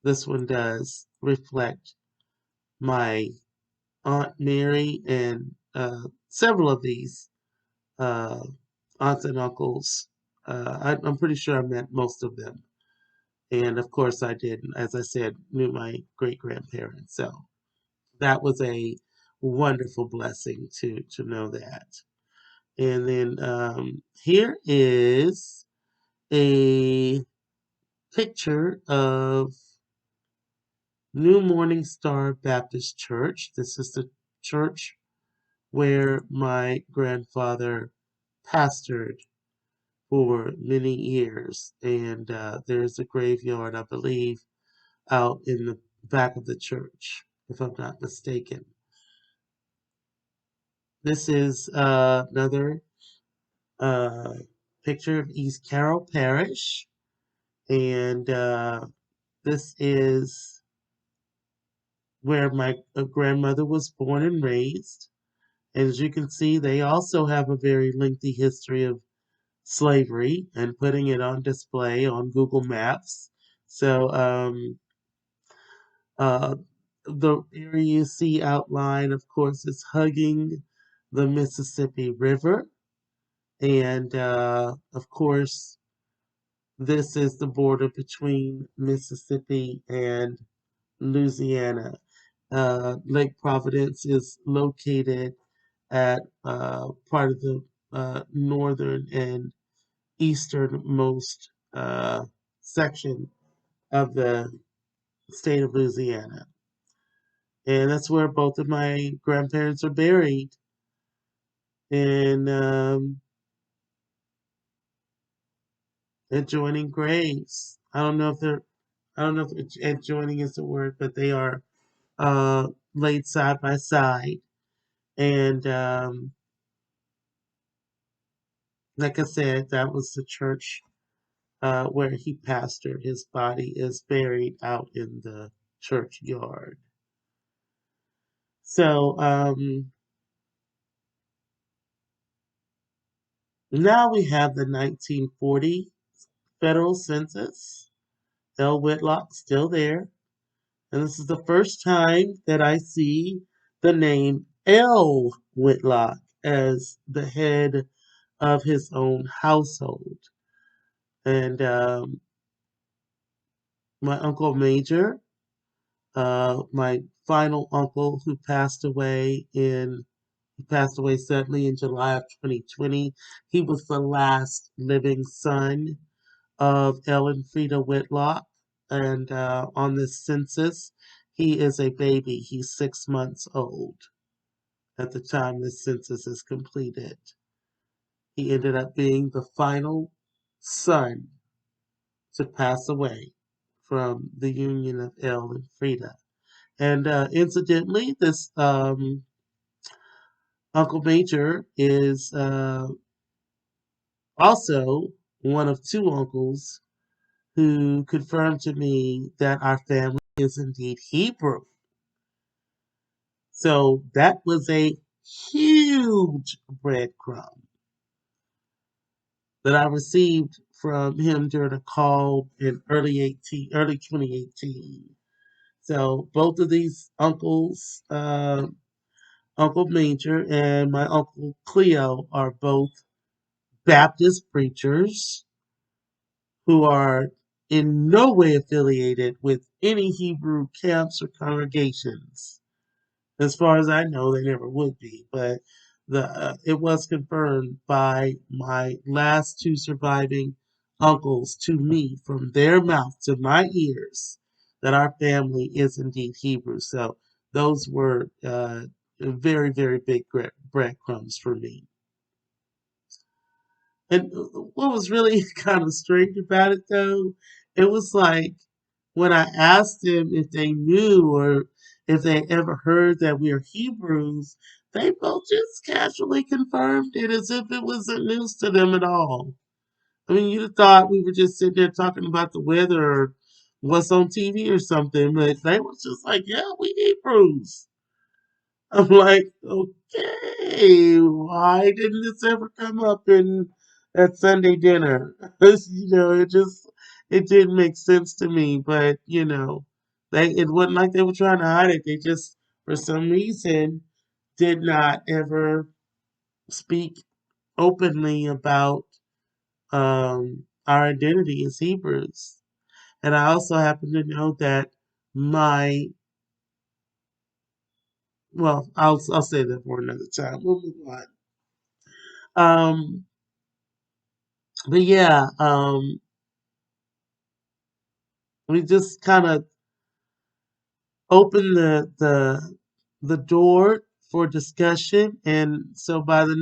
this one does reflect my Aunt Mary and several of these uh, aunts and uncles. I'm pretty sure I met most of them. And of course, I did, as I said, knew my great grandparents. So that was a wonderful blessing to know that. And then here is a picture of New Morning Star Baptist Church. This is the church where my grandfather pastored for many years. And there's a graveyard, I believe, out in the back of the church, if I'm not mistaken. This is another uh, picture of East Carroll Parish. And this is where my grandmother was born and raised. As you can see, they also have a very lengthy history of slavery and putting it on display on Google Maps. So uh, the area you see outlined, of course, is hugging the Mississippi River. And of course, this is the border between Mississippi and Louisiana. Lake Providence is located at part of the northern and easternmost section of the state of Louisiana. And that's where both of my grandparents are buried in adjoining graves. I don't know if adjoining is the word, but they are laid side by side. And like I said, that was the church where he pastored. His body is buried out in the churchyard. So now we have the 1940 federal census. L. Whitlock still there. And this is the first time that I see the name L. Whitlock as the head of his own household. And my Uncle Major, my final uncle who passed away suddenly in July of 2020. He was the last living son of Ellen Frida Whitlock. And on this census, he is a baby. He's 6 months old at the time the census is completed. He ended up being the final son to pass away from the union of El and Frida. And incidentally, this Uncle Major is also one of two uncles who confirmed to me that our family is indeed Hebrew. So that was a huge breadcrumb that I received from him during a call in early 2018. So both of these uncles, Uncle Major and my Uncle Cleo, are both Baptist preachers who are in no way affiliated with any Hebrew camps or congregations. As far as I know, they never would be. But it was confirmed by my last two surviving uncles to me from their mouth to my ears that our family is indeed Hebrew. So those were very, very big breadcrumbs for me. And what was really kind of strange about it, though, it was like when I asked them if they knew or if they ever heard that we are Hebrews, they both just casually confirmed it as if it wasn't news to them at all. I mean, you'd have thought we were just sitting there talking about the weather or what's on TV or something, but they was just like, yeah, we Hebrews. I'm like, okay, why didn't this ever come up in at Sunday dinner? It didn't make sense to me. But it wasn't like they were trying to hide it. They just, for some reason, did not ever speak openly about our identity as Hebrews. And I also happen to know that my well, I'll say that for another time. We'll move on. Um, but yeah, we just kind of opened the door for discussion, and so by the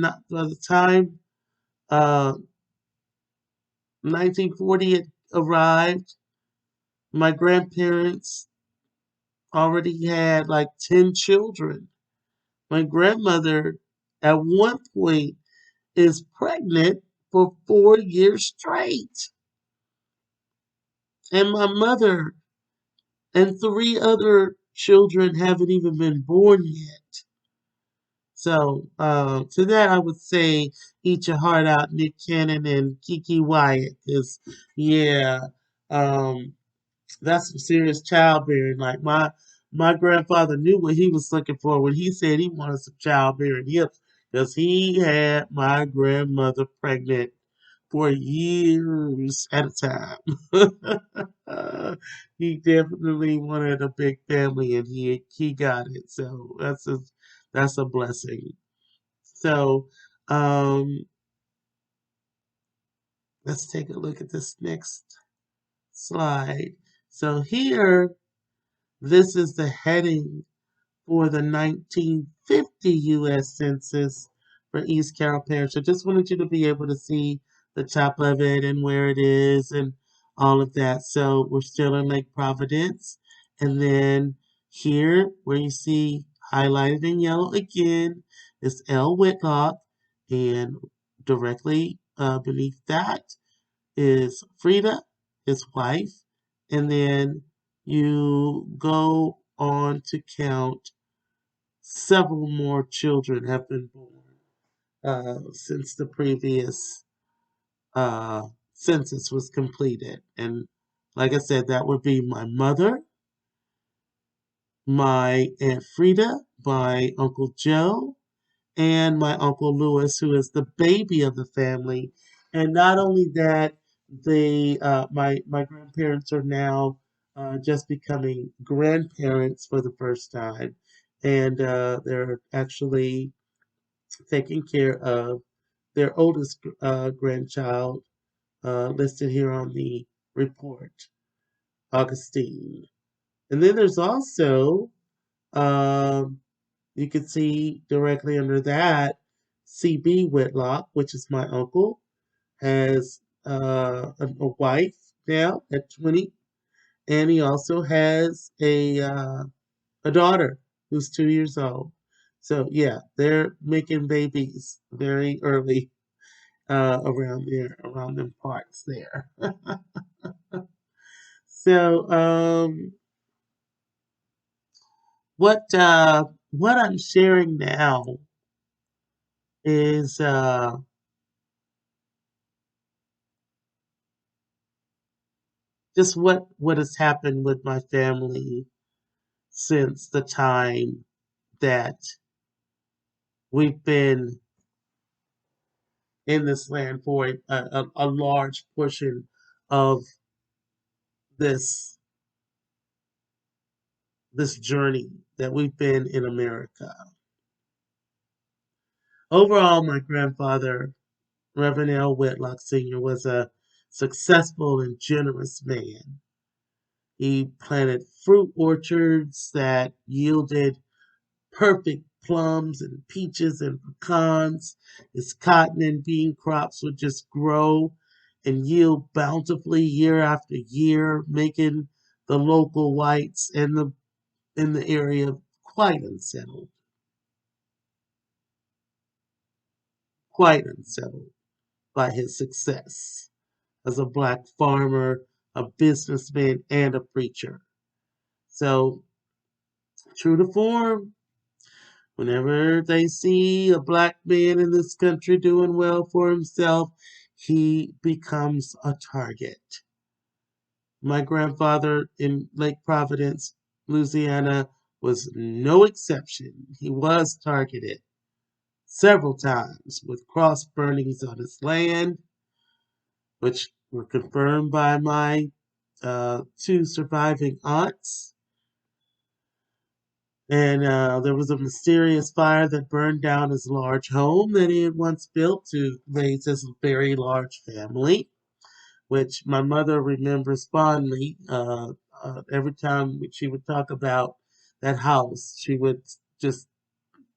time 1940 had arrived, my grandparents already had like 10 children. My grandmother, at one point, is pregnant for 4 years straight, and my mother and three other children haven't even been born yet. So to that, I would say eat your heart out, Nick Cannon and Kiki Wyatt, because yeah, um, that's some serious childbearing. Like my grandfather knew what he was looking for when he said he wanted some childbearing hips, because he had my grandmother pregnant for years at a time. He definitely wanted a big family, and he got it. So that's a blessing. So um, let's take a look at this next slide. So here, this is the heading for the 1950 U.S. Census for East Carroll Parish. I just wanted you to be able to see the top of it and where it is and all of that. So we're still in Lake Providence. And then here, where you see highlighted in yellow again, is L. Whitlock. And directly beneath that is Frida, his wife. And then you go on to count several more children have been born since the previous census was completed. And like I said, that would be my mother, my Aunt Frida, my Uncle Joe, and my Uncle Lewis, who is the baby of the family. And not only that, my grandparents are now just becoming grandparents for the first time, and they're actually taking care of their oldest grandchild, listed here on the report, Augustine. And then there's also, you can see directly under that, C.B. Whitlock, which is my uncle, has a wife now at 20, and he also has a daughter who's 2 years old. So yeah, they're making babies very early around them parts there. So what I'm sharing now is just what has happened with my family since the time that we've been in this land for a large portion of this this journey that we've been in America. Overall, my grandfather, Reverend L. Whitlock Sr., was a successful and generous man. He planted fruit orchards that yielded perfect plums and peaches and pecans. His cotton and bean crops would just grow and yield bountifully year after year, making the local whites in the area quite unsettled, quite unsettled by his success as a black farmer, a businessman, and a preacher. So, true to form, whenever they see a black man in this country doing well for himself, he becomes a target. My grandfather in Lake Providence, Louisiana, was no exception. He was targeted several times with cross burnings on his land, which were confirmed by my two surviving aunts. And there was a mysterious fire that burned down his large home that he had once built to raise his very large family, which my mother remembers fondly. Every time she would talk about that house, she would just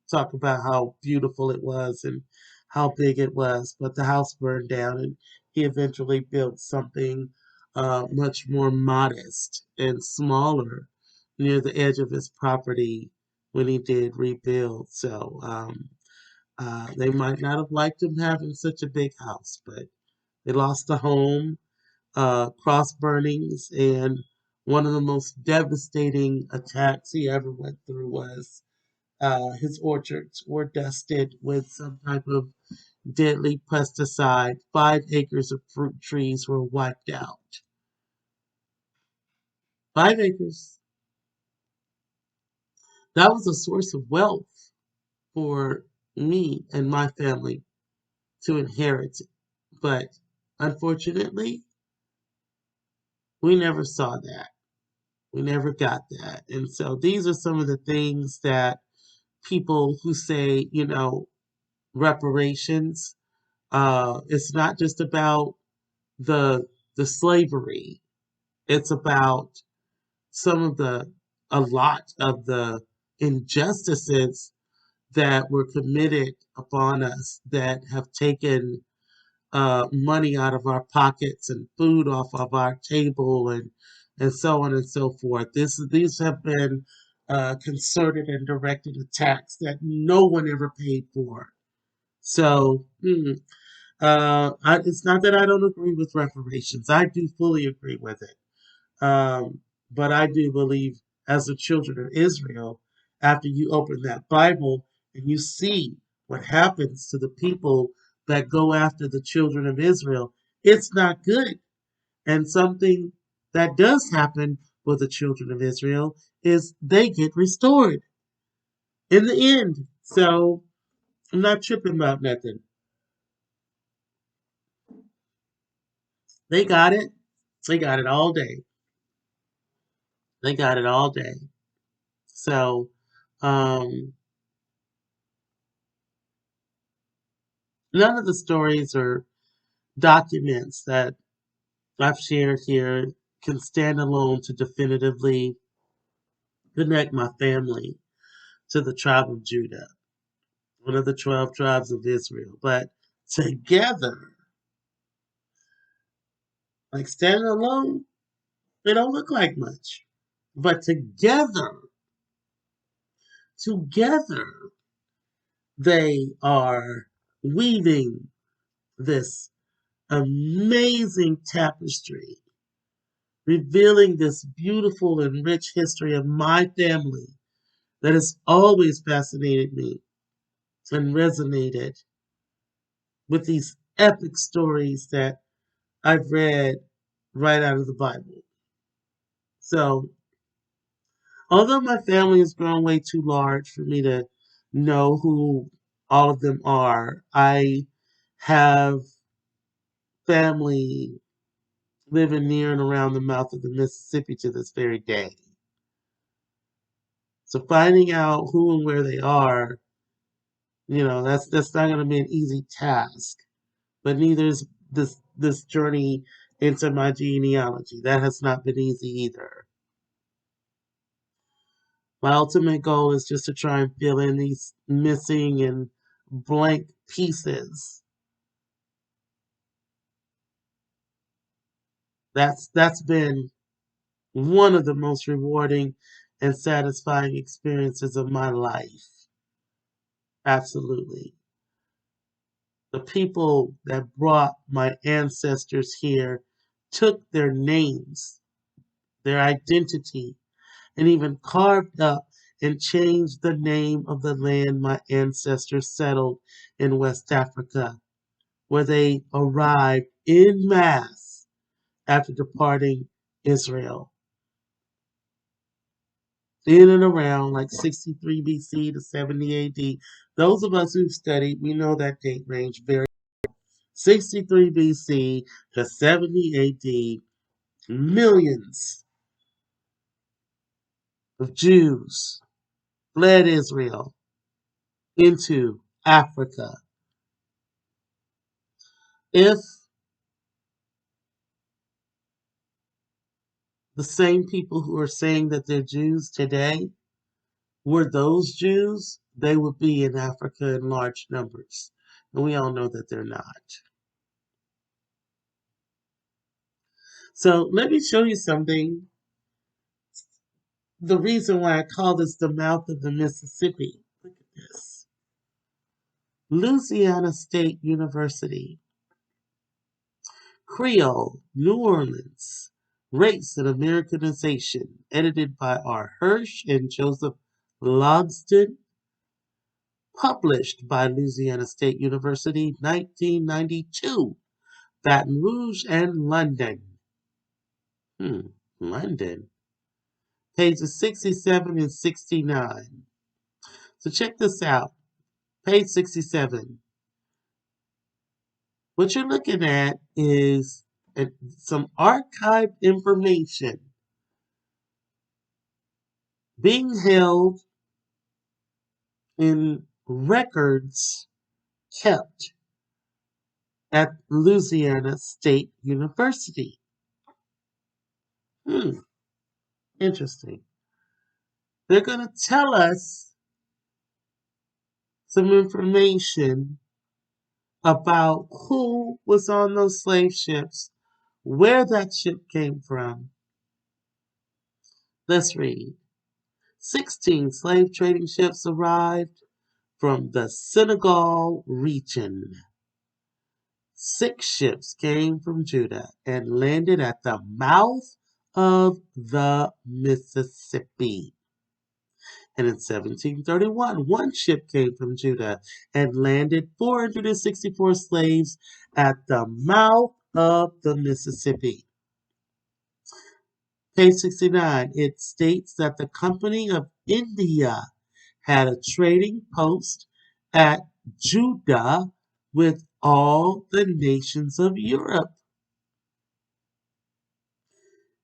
talk about how beautiful it was and how big it was. But the house burned down, and he eventually built something much more modest and smaller near the edge of his property when he did rebuild. So they might not have liked him having such a big house, but they lost the home, cross burnings, and one of the most devastating attacks he ever went through was his orchards were dusted with some type of deadly pesticide. 5 acres of fruit trees were wiped out. 5 acres. That was a source of wealth for me and my family to inherit. But unfortunately, we never saw that. We never got that. And so these are some of the things that people who say, reparations, it's not just about the the slavery. It's about some of a lot of the injustices that were committed upon us that have taken money out of our pockets and food off of our table and so on and so forth. These have been concerted and directed attacks that no one ever paid for. So it's not that I don't agree with reparations. I do fully agree with it. But I do believe, as the children of Israel, after you open that Bible and you see what happens to the people that go after the children of Israel, it's not good. And something that does happen with the children of Israel is they get restored in the end. So I'm not tripping about nothing. They got it. They got it all day. They got it all day. So, um, none of the stories or documents that I've shared here can stand alone to definitively connect my family to the tribe of Judah, one of the 12 tribes of Israel. But together, like standing alone, they don't look like much. But together, they are weaving this amazing tapestry, revealing this beautiful and rich history of my family that has always fascinated me and resonated with these epic stories that I've read right out of the Bible. So, although my family has grown way too large for me to know who all of them are, I have family living near and around the mouth of the Mississippi to this very day. So finding out who and where they are, that's not going to be an easy task. But neither is this journey into my genealogy. That has not been easy either. My ultimate goal is just to try and fill in these missing and blank pieces. That's been one of the most rewarding and satisfying experiences of my life. Absolutely. The people that brought my ancestors here took their names, their identity, and even carved up and changed the name of the land my ancestors settled in West Africa, where they arrived en masse after departing Israel. In and around like 63 BC to 70 AD. Those of us who've studied, we know that date range very 63 BC to 70 AD. Millions of Jews fled Israel into Africa. If the same people who are saying that they're Jews today were those Jews, they would be in Africa in large numbers. And we all know that they're not. So let me show you something. The reason why I call this the mouth of the Mississippi. Look at this. Louisiana State University. Creole, New Orleans, Race and Americanization, edited by R. Hirsch and Joseph Logsdon, published by Louisiana State University, 1992, Baton Rouge and London. London. Pages 67 and 69. So check this out. Page 67. What you're looking at is some archived information being held in records kept at Louisiana State University. Interesting. They're going to tell us some information about who was on those slave ships, where that ship came from. Let's read. 16 slave trading ships arrived from the Senegal region. 6 ships came from Judah and landed at the mouth of the Mississippi. And in 1731, 1 ship came from Judah and landed 464 slaves at the mouth of the Mississippi. Page 69, it states that the Company of India had a trading post at Judah with all the nations of Europe.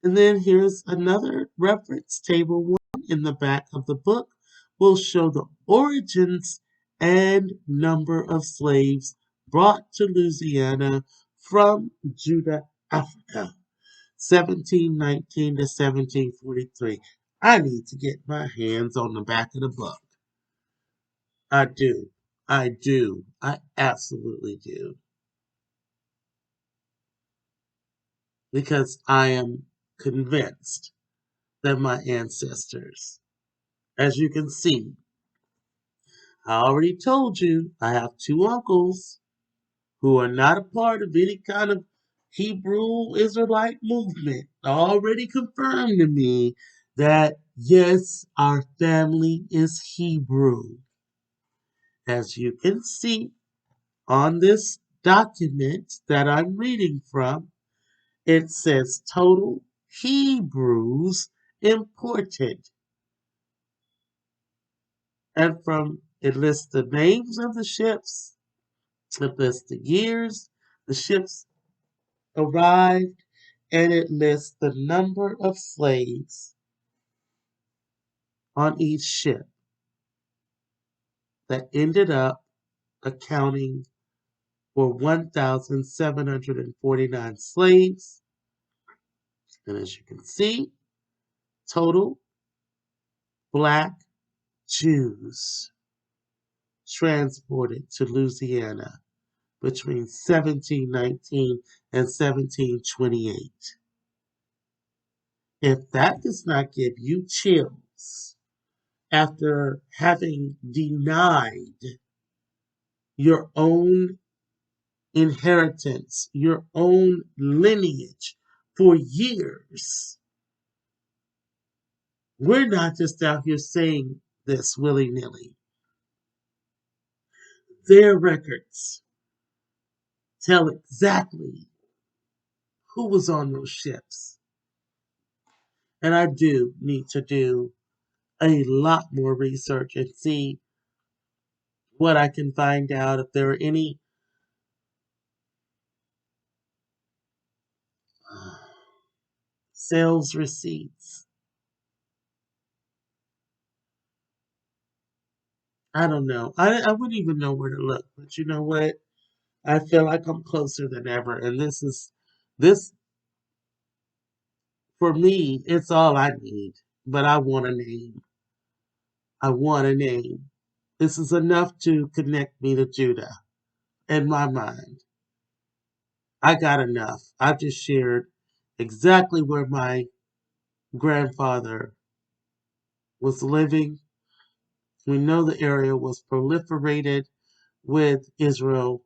And then here's another reference. Table 1 in the back of the book will show the origins and number of slaves brought to Louisiana from Judah, Africa, 1719 to 1743. I need to get my hands on the back of the book. I do. I do. I absolutely do. Because I am convinced that my ancestors, as you can see, I already told you I have two uncles who are not a part of any kind of Hebrew Israelite movement. Already confirmed to me that yes, our family is Hebrew. As you can see on this document that I'm reading from, it says total Hebrews imported. And from it lists the names of the ships, it lists the years the ships arrived, and it lists the number of slaves on each ship that ended up accounting for 1,749 slaves. And as you can see, total black Jews transported to Louisiana between 1719 and 1728. If that does not give you chills after having denied your own inheritance, your own lineage for years, we're not just out here saying this willy-nilly. Their records tell exactly who was on those ships. And I do need to do a lot more research and see what I can find out, if there are any sales receipts. I don't know. I wouldn't even know where to look. But you know what? I feel like I'm closer than ever. And this, for me, it's all I need. But I want a name. I want a name. This is enough to connect me to Judah in my mind. I got enough. I've just shared exactly where my grandfather was living. We know the area was proliferated with Israel,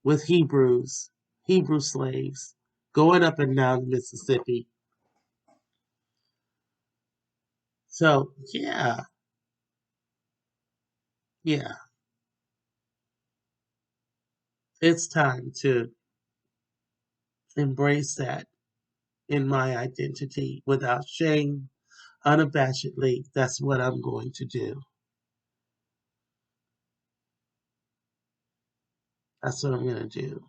with Hebrews, Hebrew slaves, going up and down the Mississippi. So, yeah, it's time to embrace that in my identity without shame, unabashedly. That's what I'm going to do. That's what I'm going to do.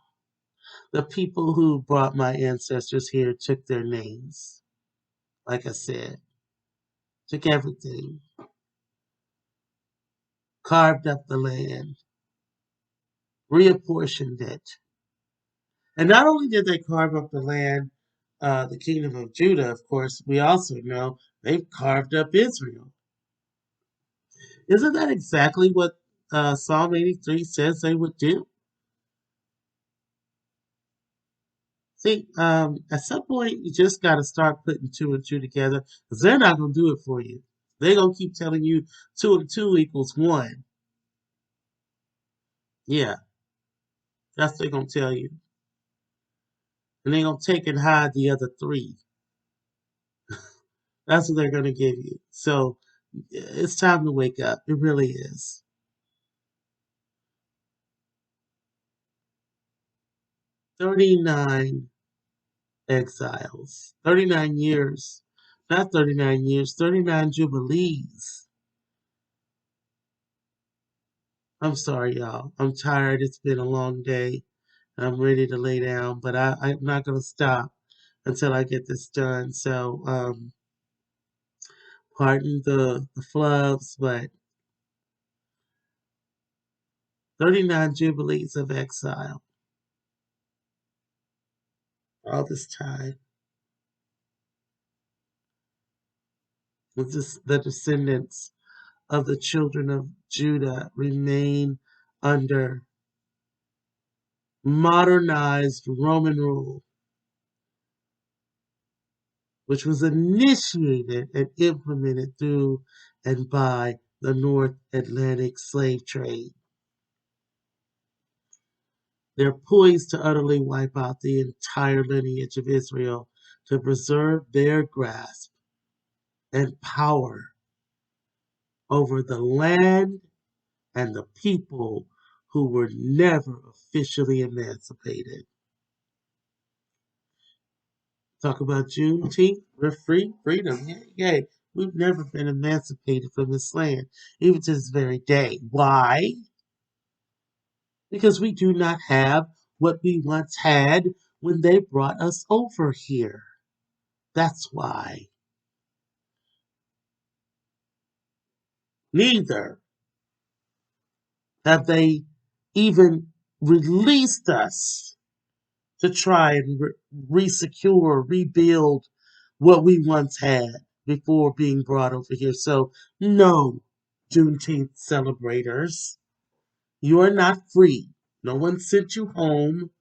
The people who brought my ancestors here took their names, like I said, took everything, carved up the land, reapportioned it. And not only did they carve up the land, the kingdom of Judah, of course, we also know they've carved up Israel. Isn't that exactly what Psalm 83 says they would do? See, at some point, you just got to start putting two and two together because they're not going to do it for you. They're going to keep telling you 2 and 2 equals 1. Yeah, that's what they're going to tell you. And they're going to take and hide the other 3. That's what they're going to give you. So it's time to wake up. It really is. 39 exiles, 39 years, not 39 years, 39 jubilees. I'm sorry, y'all. I'm tired. It's been a long day. I'm ready to lay down, but I'm not going to stop until I get this done. So, pardon the flubs, but 39 jubilees of exile all this time. The descendants of the children of Judah remain under modernized Roman rule, which was initiated and implemented through and by the North Atlantic slave trade. They're poised to utterly wipe out the entire lineage of Israel to preserve their grasp and power over the land and the people who were never officially emancipated. Talk about Juneteenth, we're free, freedom, yay. We've never been emancipated from this land, even to this very day. Why? Because we do not have what we once had when they brought us over here. That's why. Neither have they even released us to try and re-secure, rebuild what we once had before being brought over here. So, no, Juneteenth celebrators, you are not free. No one sent you home.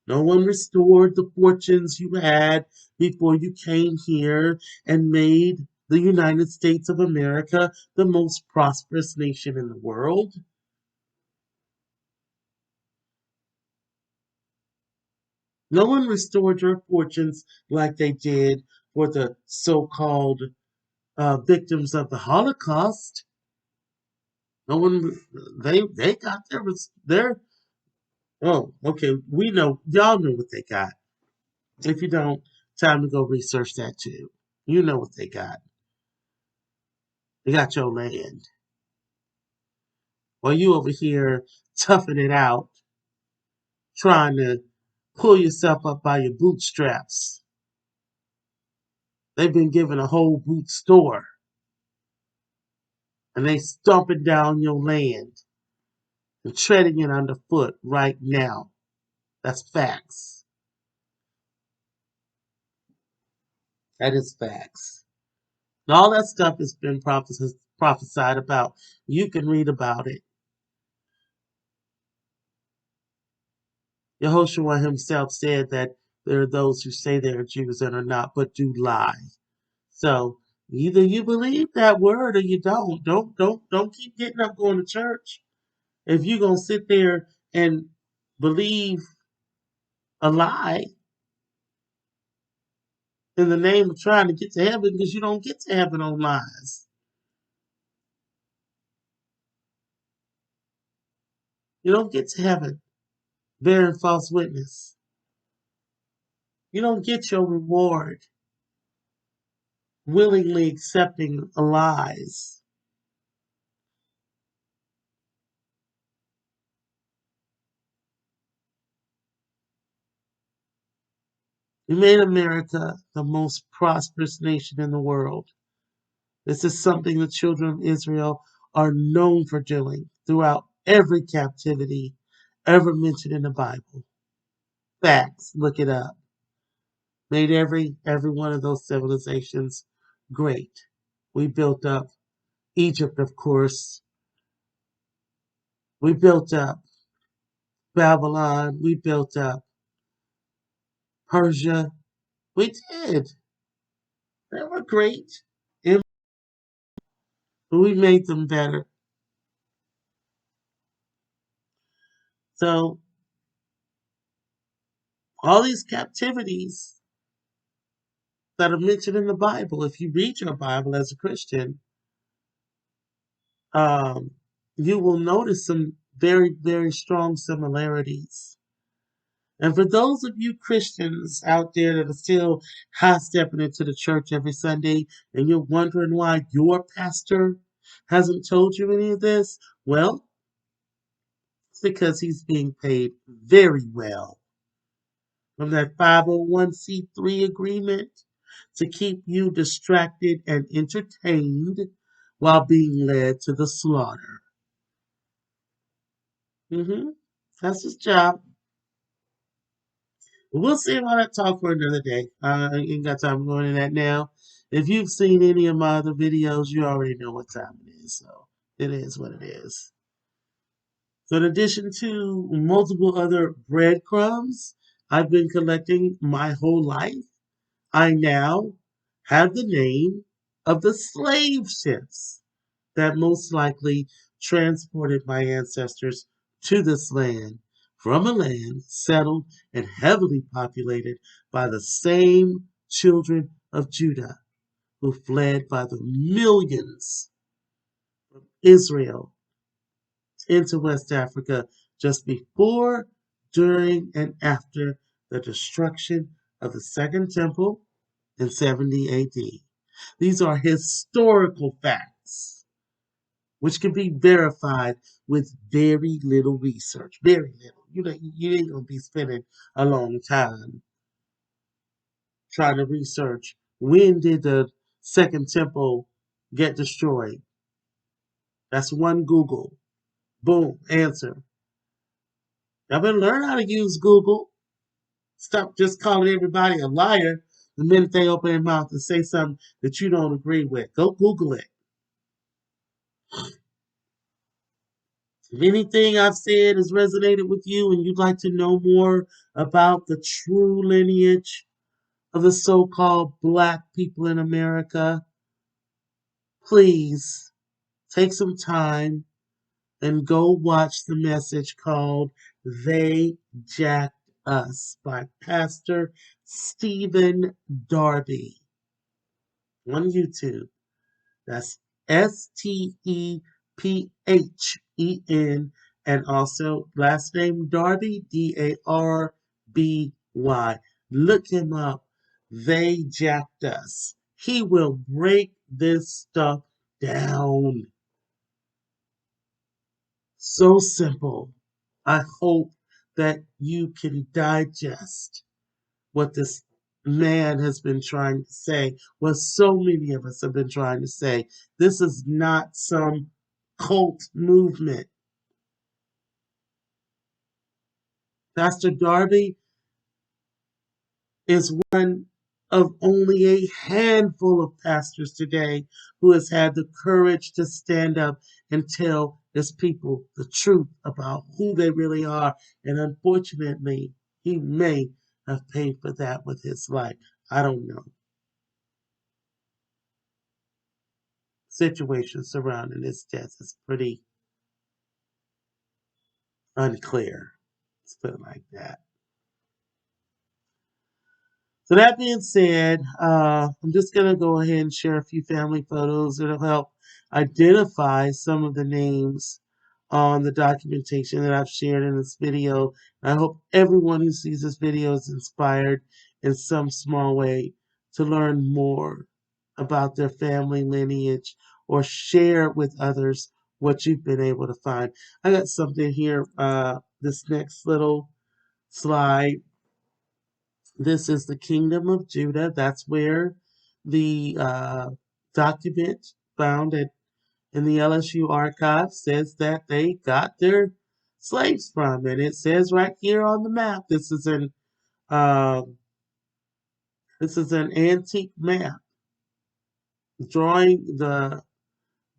No one restored the fortunes you had before you came here and made the United States of America the most prosperous nation in the world. No one restored your fortunes like they did for the so-called victims of the Holocaust. No one, they got their. Oh, okay. We know, y'all know what they got. If you don't, time to go research that too. You know what they got. They got your land. While you over here toughing it out, trying to pull yourself up by your bootstraps. They've been given a whole boot store. And they stomping down your land and treading it underfoot right now. That's facts. That is facts. And all that stuff has been prophesied about. You can read about it. Yehoshua himself said that there are those who say they are Jews and are not, but do lie. So either you believe that word or you don't. Don't keep getting up going to church. If you're gonna sit there and believe a lie in the name of trying to get to heaven, because you don't get to heaven on lies. You don't get to heaven bearing false witness. You don't get your reward willingly accepting lies. You made America the most prosperous nation in the world. This is something the children of Israel are known for doing throughout every captivity ever mentioned in the Bible. Facts, look it up. Made every one of those civilizations great. We built up Egypt, of course. We built up Babylon. We built up Persia. We did. They were great. And we made them better. So all these captivities that are mentioned in the Bible, if you read your Bible as a Christian, um, you will notice some very, very strong similarities. And for those of you Christians out there that are still high stepping into the church every Sunday and you're wondering why your pastor hasn't told you any of this, well, it's because he's being paid very well from that 501c3 agreement to keep you distracted and entertained while being led to the slaughter. That's his job. We'll see about that talk for another day. I ain't got time going into that now. If you've seen any of my other videos, you already know what time it is. So it is what it is. So in addition to multiple other breadcrumbs I've been collecting my whole life, I now have the name of the slave ships that most likely transported my ancestors to this land from a land settled and heavily populated by the same children of Judah who fled by the millions from Israel into West Africa just before, during, and after the destruction of the Second Temple in 70 AD. These are historical facts which can be verified with very little research. Very little. You ain't gonna be spending a long time trying to research when did the Second Temple get destroyed. That's one Google. Boom, answer. Y'all better learn how to use Google. Stop just calling everybody a liar the minute they open their mouth and say something that you don't agree with. Go Google it. If anything I've said has resonated with you and you'd like to know more about the true lineage of the so-called black people in America, please take some time and go watch the message called They Jacked Us by Pastor Stephen Darby on YouTube. That's Stephen, and also last name Darby, Darby. Look him up. They jacked us. He will break this stuff down. So simple. I hope that you can digest what this man has been trying to say, what so many of us have been trying to say. This is not some cult movement. Pastor Darby is one of only a handful of pastors today who has had the courage to stand up and tell his people the truth about who they really are. And unfortunately, he may have paid for that with his life. I don't know. Situation surrounding his death is pretty unclear. Let's put it like that. So that being said, I'm just going to go ahead and share a few family photos. It'll help identify some of the names on the documentation that I've shared in this video. I hope everyone who sees this video is inspired in some small way to learn more about their family lineage or share with others what you've been able to find. I got something here, this next little slide. This is the kingdom of Judah. That's where the document found in the LSU archive says that they got their slaves from. And it says right here on the map, uh, this is an antique map drawing the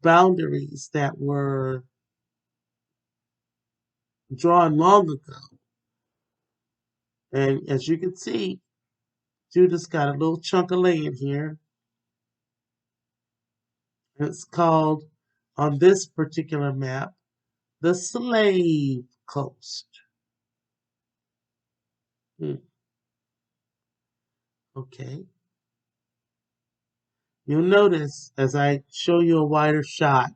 boundaries that were drawn long ago. And as you can see, Judah's got a little chunk of land here. And it's called, on this particular map, the Slave Coast. Okay. You'll notice as I show you a wider shot,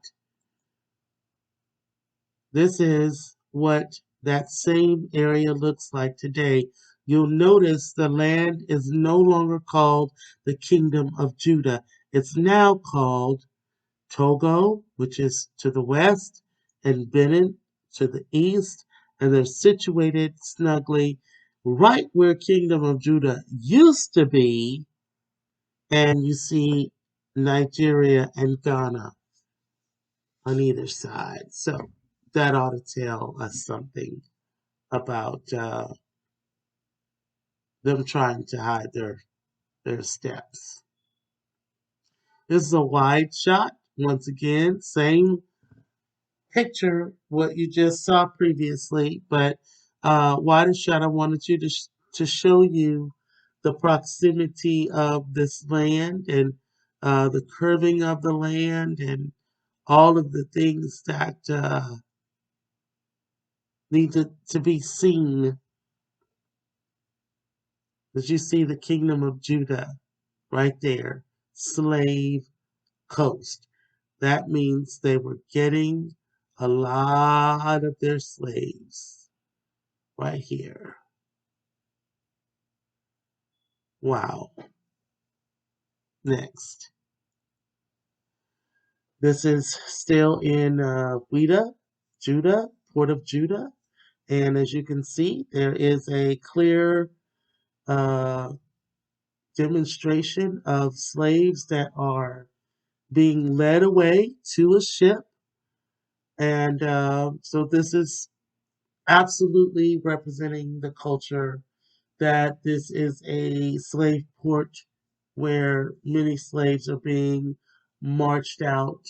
this is what that same area looks like today. You'll notice the land is no longer called the Kingdom of Judah. It's now called Togo, which is to the west, and Benin to the east, and they're situated snugly right where Kingdom of Judah used to be, and you see Nigeria and Ghana on either side. So that ought to tell us something about them trying to hide their steps. This is a wide shot. Once again, same picture what you just saw previously, but wider shot. I wanted you to show you the proximity of this land and the curving of the land and all of the things that need to be seen. As you see the kingdom of Judah right there, slave coast. That means they were getting a lot of their slaves right here. Wow. Next. This is still in Judah, Port of Judah. And as you can see, there is a clear uh, demonstration of slaves that are being led away to a ship. And so this is absolutely representing the culture that this is a slave port where many slaves are being marched out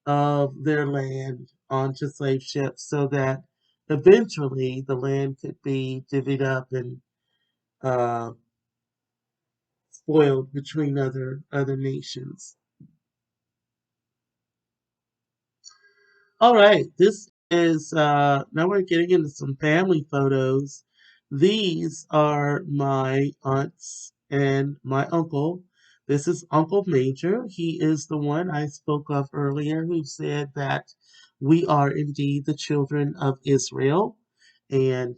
of their land onto slave ships so that eventually the land could be divvied up and uh, spoiled between other nations. All right, this is now we're getting into some family photos. These are my aunts and my uncle. This is Uncle Major. He is the one I spoke of earlier who said that we are indeed the children of Israel. And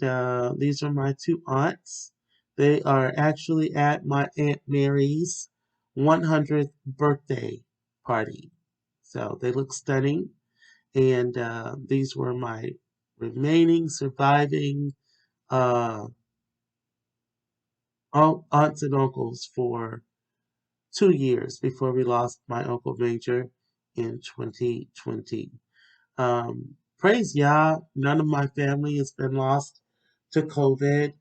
these are my two aunts. They are actually at my Aunt Mary's 100th birthday party. So they look stunning. And these were my remaining surviving uh, aunts and uncles for 2 years before we lost my Uncle Major in 2020. Praise Yah, none of my family has been lost to COVID.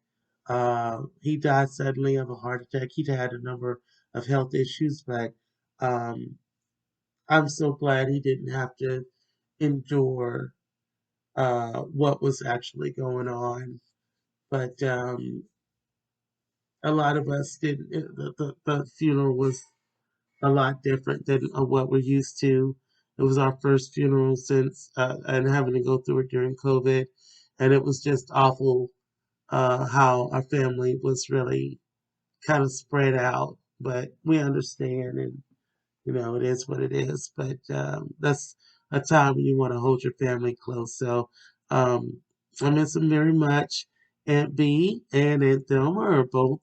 He died suddenly of a heart attack. He'd had a number of health issues, but um, I'm so glad he didn't have to endure what was actually going on. But a lot of us didn't. The funeral was a lot different than what we're used to. It was our first funeral since and having to go through it during COVID, and it was just awful how our family was really kind of spread out. But we understand, and it is what it is. But that's a time when you want to hold your family close. So um, I miss them very much. Aunt B and Aunt Thelma are both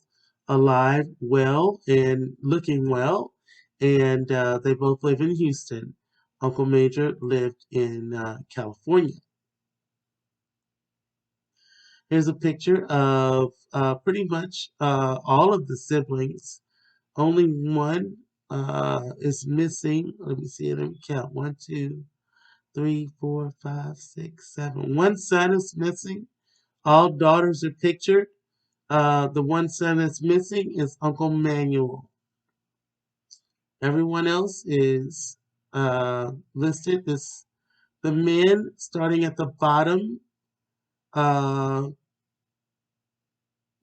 alive, well, and looking well. And they both live in Houston. Uncle Major lived in California. Here's a picture of pretty much all of the siblings. Only one is missing. Let me see. Let me count. 1, 2, 3, 4, 5, 6, 7. One son is missing. All daughters are pictured. The one son that's missing is Uncle Manuel. Everyone else is listed. The men starting at uh,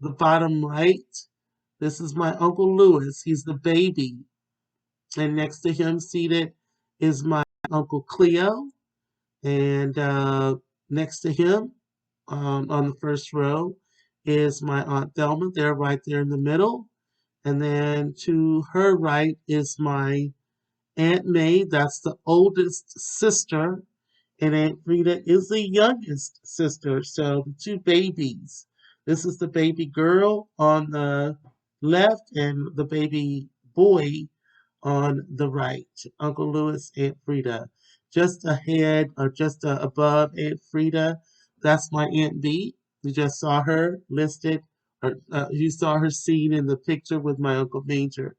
the bottom right. This is my Uncle Lewis. He's the baby. And next to him, seated, is my Uncle Cleo. And next to him, on the first row, is my Aunt Thelma. They're right there in the middle. And then to her right is my Aunt May. That's the oldest sister. And Aunt Frida is the youngest sister. So the two babies. This is the baby girl on the left and the baby boy on the right. Uncle Lewis, Aunt Frida. Just ahead or just above Aunt Frida, that's my Aunt B. You just saw her listed, or you saw her seen in the picture with my Uncle Major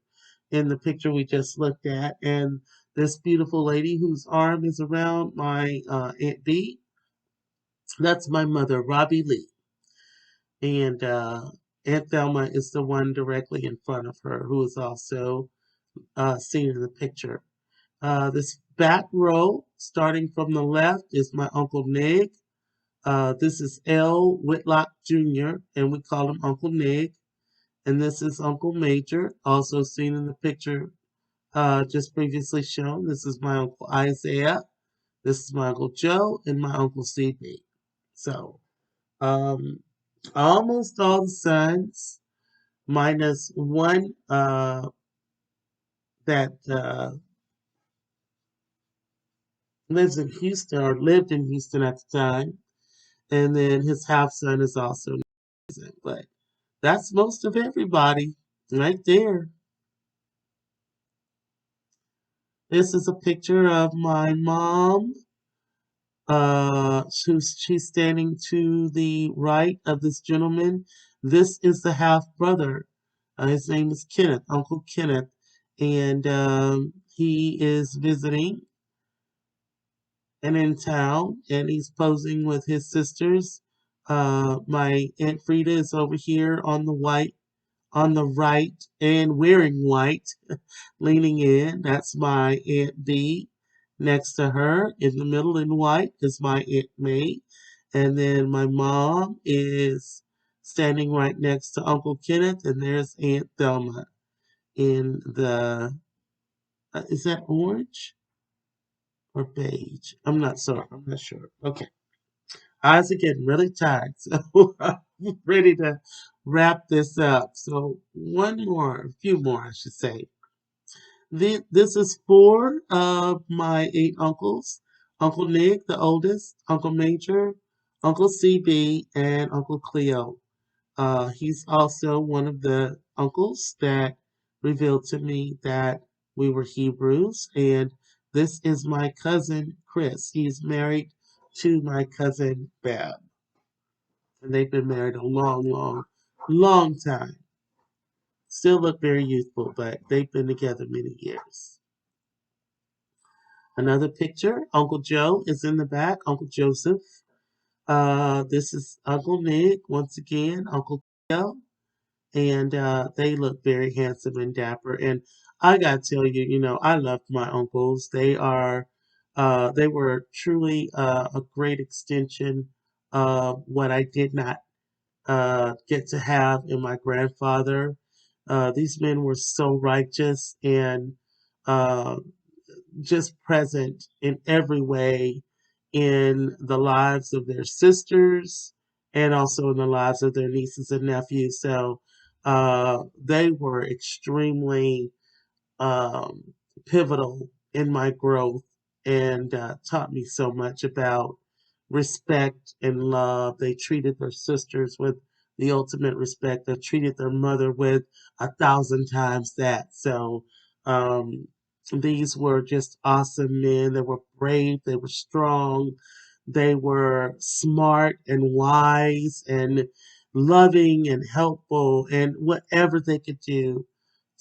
in the picture we just looked at. And this beautiful lady whose arm is around my Aunt B, that's my mother, Robbie Lee. And Aunt Thelma is the one directly in front of her, who is also seen in the picture. This back row, starting from the left, is my Uncle Nig. This is L. Whitlock Jr., and we call him Uncle Nig. And this is Uncle Major, also seen in the picture just previously shown. This is my Uncle Isaiah. This is my Uncle Joe and my Uncle CB. So, um, almost all the sons, minus one that lives in Houston or lived in Houston at the time. And then his half son is also present. But that's most of everybody right there. This is a picture of my mom. She's standing to the right of this gentleman. This is the half brother. His name is Kenneth, Uncle Kenneth, and he is visiting and in town, and he's posing with his sisters. My Aunt Frida is over here on the right, and wearing white, leaning in. That's my Aunt B. Next to her, in the middle in white, is my Aunt May. And then my mom is standing right next to Uncle Kenneth, and there's Aunt Thelma in the, is that orange or beige? I'm not sure. I'm not sure. Okay. Eyes are getting really tired, so I'm ready to wrap this up. So one more, a few more, I should say. This is four of my eight uncles. Uncle Nick, the oldest, Uncle Major, Uncle CB, and Uncle Cleo. He's also one of the uncles that revealed to me that we were Hebrews. And this is my cousin Chris. He's married to my cousin Bab. And they've been married a long, long, long time. Still look very youthful, but they've been together many years. Another picture, Uncle Joe is in the back, Uncle Joseph. This is Uncle Nick, once again, Uncle Cleo, and they look very handsome and dapper. And I gotta tell you, I loved my uncles. They were truly a great extension of what I did not get to have in my grandfather. These men were so righteous and uh, just present in every way in the lives of their sisters and also in the lives of their nieces and nephews. So they were extremely um, pivotal in my growth and taught me so much about respect and love. They treated their sisters with the ultimate respect. They treated their mother with 1,000 times that. So um, these were just awesome men. They were brave. They were strong. They were smart and wise and loving and helpful and whatever they could do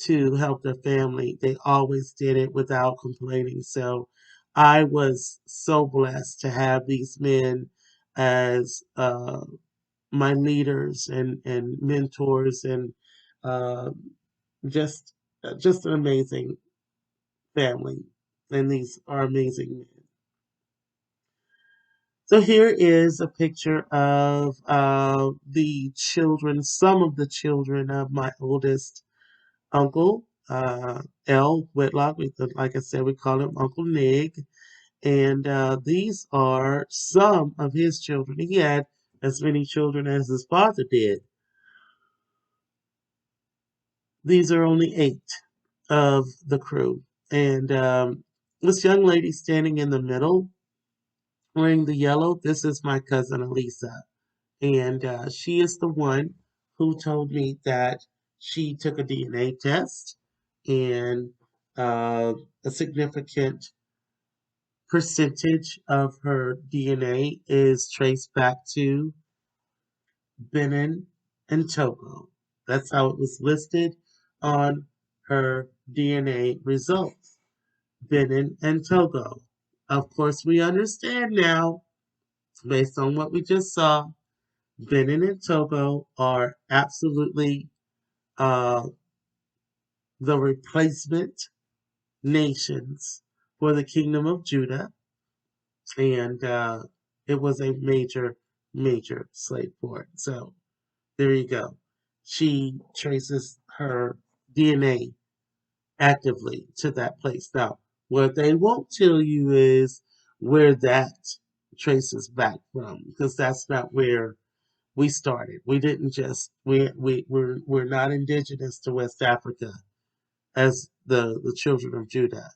to help their family. They always did it without complaining. So I was so blessed to have these men as my leaders and mentors and uh, just just an amazing family. And these are amazing men. So here is a picture of the children, some of the children of my oldest uncle, L. Whitlock. Like I said, we call him Uncle Nig. And these are some of his children. He had as many children as his father did. These are only eight of the crew. And this young lady standing in the middle, wearing the yellow, this is my cousin Elisa. And she is the one who told me that she took a DNA test and a significant percentage of her DNA is traced back to Benin and Togo. That's how it was listed on her DNA results. Benin and Togo. Of course, we understand now, based on what we just saw, Benin and Togo are absolutely uh, the replacement nations for the kingdom of Judah, and it was a major, major slave port. So there you go. She traces her DNA actively to that place. Now, what they won't tell you is where that traces back from, because that's not where we started. We didn't just we're not indigenous to West Africa as the children of Judah.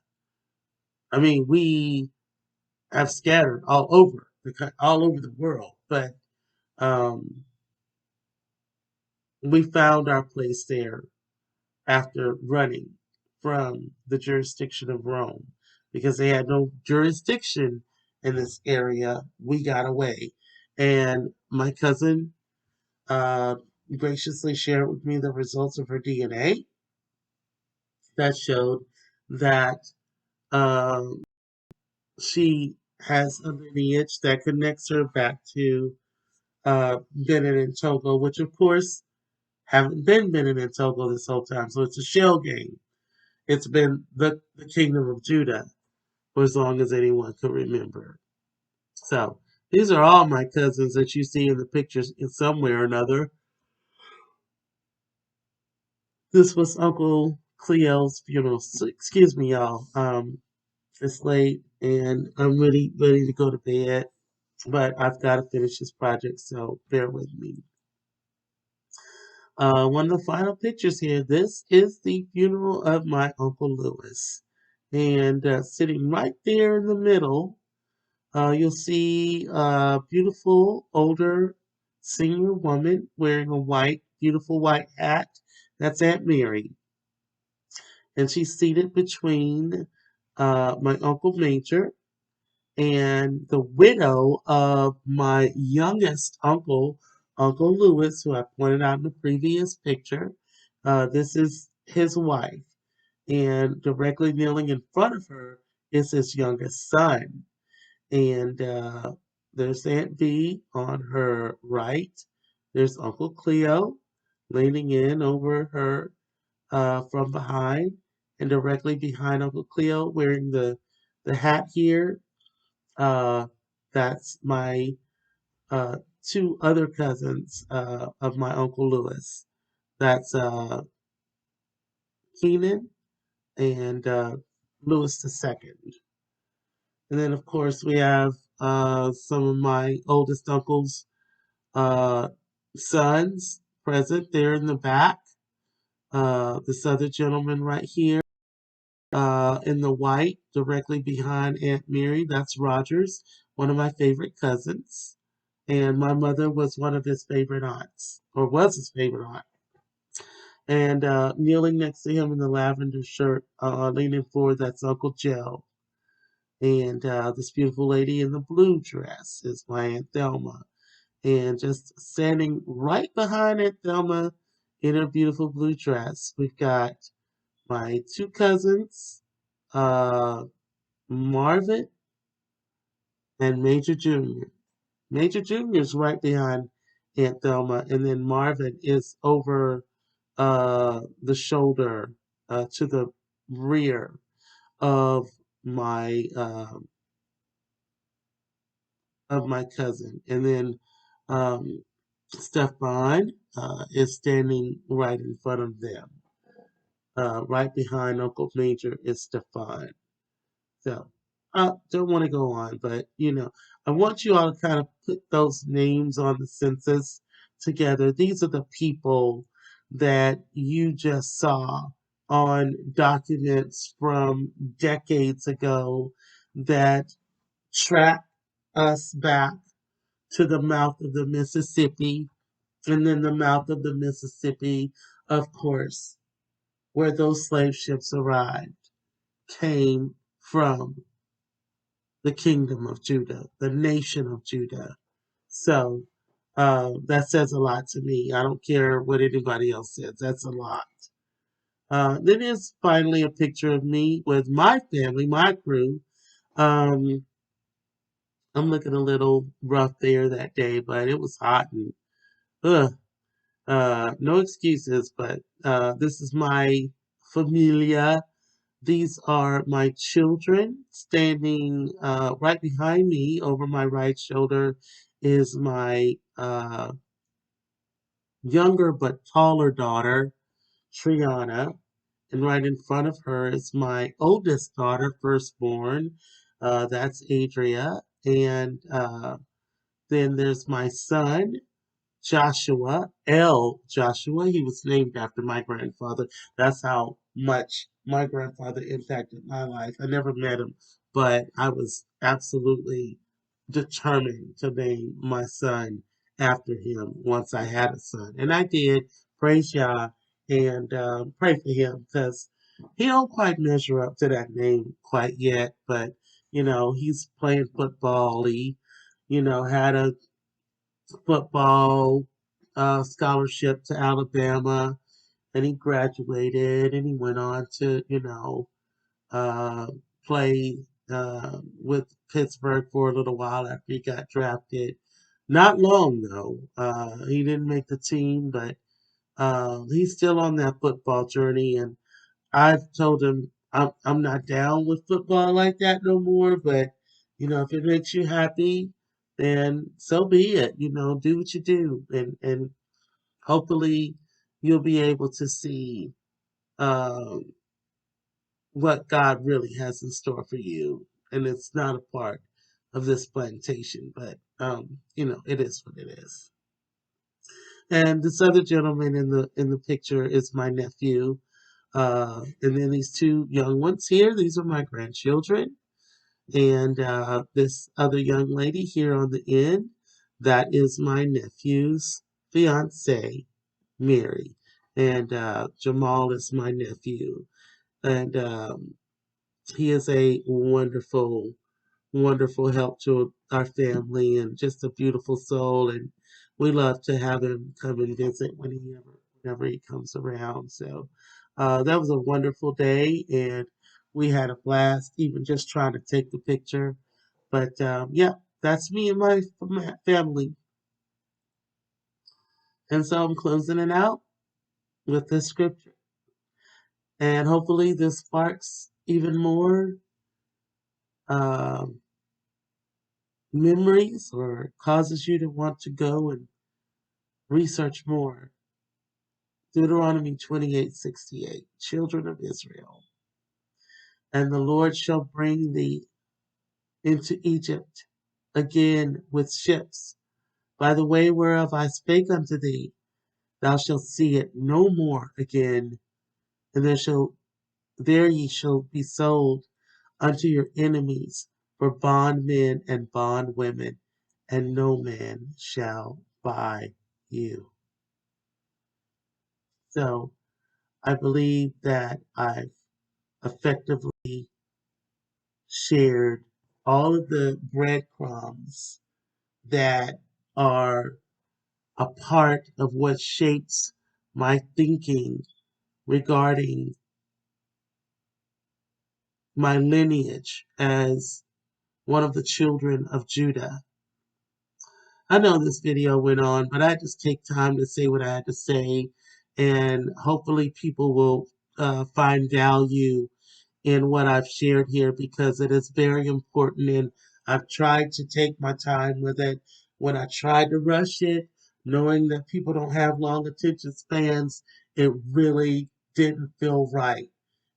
I mean, we have scattered all over the world, but um, we found our place there after running from the jurisdiction of Rome because they had no jurisdiction in this area. We got away, and my cousin uh, graciously shared with me the results of her DNA that showed that um, she has a lineage that connects her back to Benin and Togo, which of course haven't been Benin and Togo this whole time. So it's a shell game. It's been the kingdom of Judah for as long as anyone could remember. So these are all my cousins that you see in the pictures in some way or another. This was Uncle Cleo's funeral. So, excuse me, y'all. It's late and I'm really ready to go to bed, but I've got to finish this project, so bear with me. One of the final pictures here. This is the funeral of my Uncle Lewis. And sitting right there in the middle, you'll see a beautiful older senior woman wearing a beautiful white hat. That's Aunt Mary. And she's seated between my Uncle Major and the widow of my youngest uncle, Uncle Lewis, who I pointed out in the previous picture. This is his wife, and directly kneeling in front of her is his youngest son. And there's Aunt B on her right. There's Uncle Cleo leaning in over her from behind, and directly behind Uncle Cleo, wearing the hat here, that's my two other cousins of my Uncle Lewis. That's Keenan and Lewis the second. And then, of course, we have some of my oldest uncle's uh, sons present there in the back. This other gentleman right here in the white, directly behind Aunt Mary, that's Rogers, one of my favorite cousins. And my mother was one of his favorite aunts, or was his favorite aunt. And kneeling next to him in the lavender shirt, leaning forward, that's Uncle Joe. And this beautiful lady in the blue dress is my Aunt Thelma. And just standing right behind Aunt Thelma in her beautiful blue dress, we've got my two cousins, uh, Marvin and Major Jr. Major Jr. is right behind Aunt Thelma, and then Marvin is over the shoulder to the rear of my cousin, and then Stefan is standing right in front of them. Right behind Uncle Major is Stefan. So I don't want to go on, but I want you all to kind of put those names on the census together. These are the people that you just saw on documents from decades ago that track us back to the mouth of the Mississippi, and then the mouth of the Mississippi, of course, where those slave ships arrived, came from the kingdom of Judah, the nation of Judah. So that says a lot to me. I don't care what anybody else says. That's a lot. Then there's finally a picture of me with my family, my crew. Um, I'm looking a little rough there that day, but it was hot and ugh, no excuses. But this is my familia. These are my children. Standing right behind me over my right shoulder is my younger but taller daughter, Triana. And right in front of her is my oldest daughter, firstborn. That's Adria. And then there's my son, Joshua, Joshua. He was named after my grandfather. That's how much my grandfather impacted my life. I never met him, but I was absolutely determined to name my son after him once I had a son. And I did. Praise Yah and pray for him because he don't quite measure up to that name quite yet, but he's playing football. He, had a football scholarship to Alabama, and he graduated, and he went on to, uh, play with Pittsburgh for a little while after he got drafted. Not long though. He didn't make the team, but he's still on that football journey, and I've told him I'm not down with football like that no more, but if it makes you happy, then so be it. Do what you do, and hopefully you'll be able to see um, what God really has in store for you. And it's not a part of this plantation, but it is what it is. And this other gentleman in the picture is my nephew. And then these two young ones here, these are my grandchildren. And this other young lady here on the end, that is my nephew's fiance, Mary. And Jamal is my nephew. And he is a wonderful, wonderful help to our family and just a beautiful soul. And we love to have him come and visit whenever he comes around. So that was a wonderful day, and we had a blast, even just trying to take the picture. But yeah, that's me and my family. And so I'm closing it out with this scripture. And hopefully this sparks even more um, memories or causes you to want to go and research more. Deuteronomy 28:68, children of Israel. And the Lord shall bring thee into Egypt again with ships, by the way whereof I spake unto thee. Thou shalt see it no more again, and there ye shall be sold unto your enemies for bondmen and bondwomen, and no man shall buy you. So I believe that I've effectively shared all of the breadcrumbs that are a part of what shapes my thinking regarding my lineage as one of the children of Judah. I know this video went on, but I just take time to say what I had to say, and hopefully people will find value in what I've shared here because it is very important, and I've tried to take my time with it. When I tried to rush it, knowing that people don't have long attention spans, it really didn't feel right.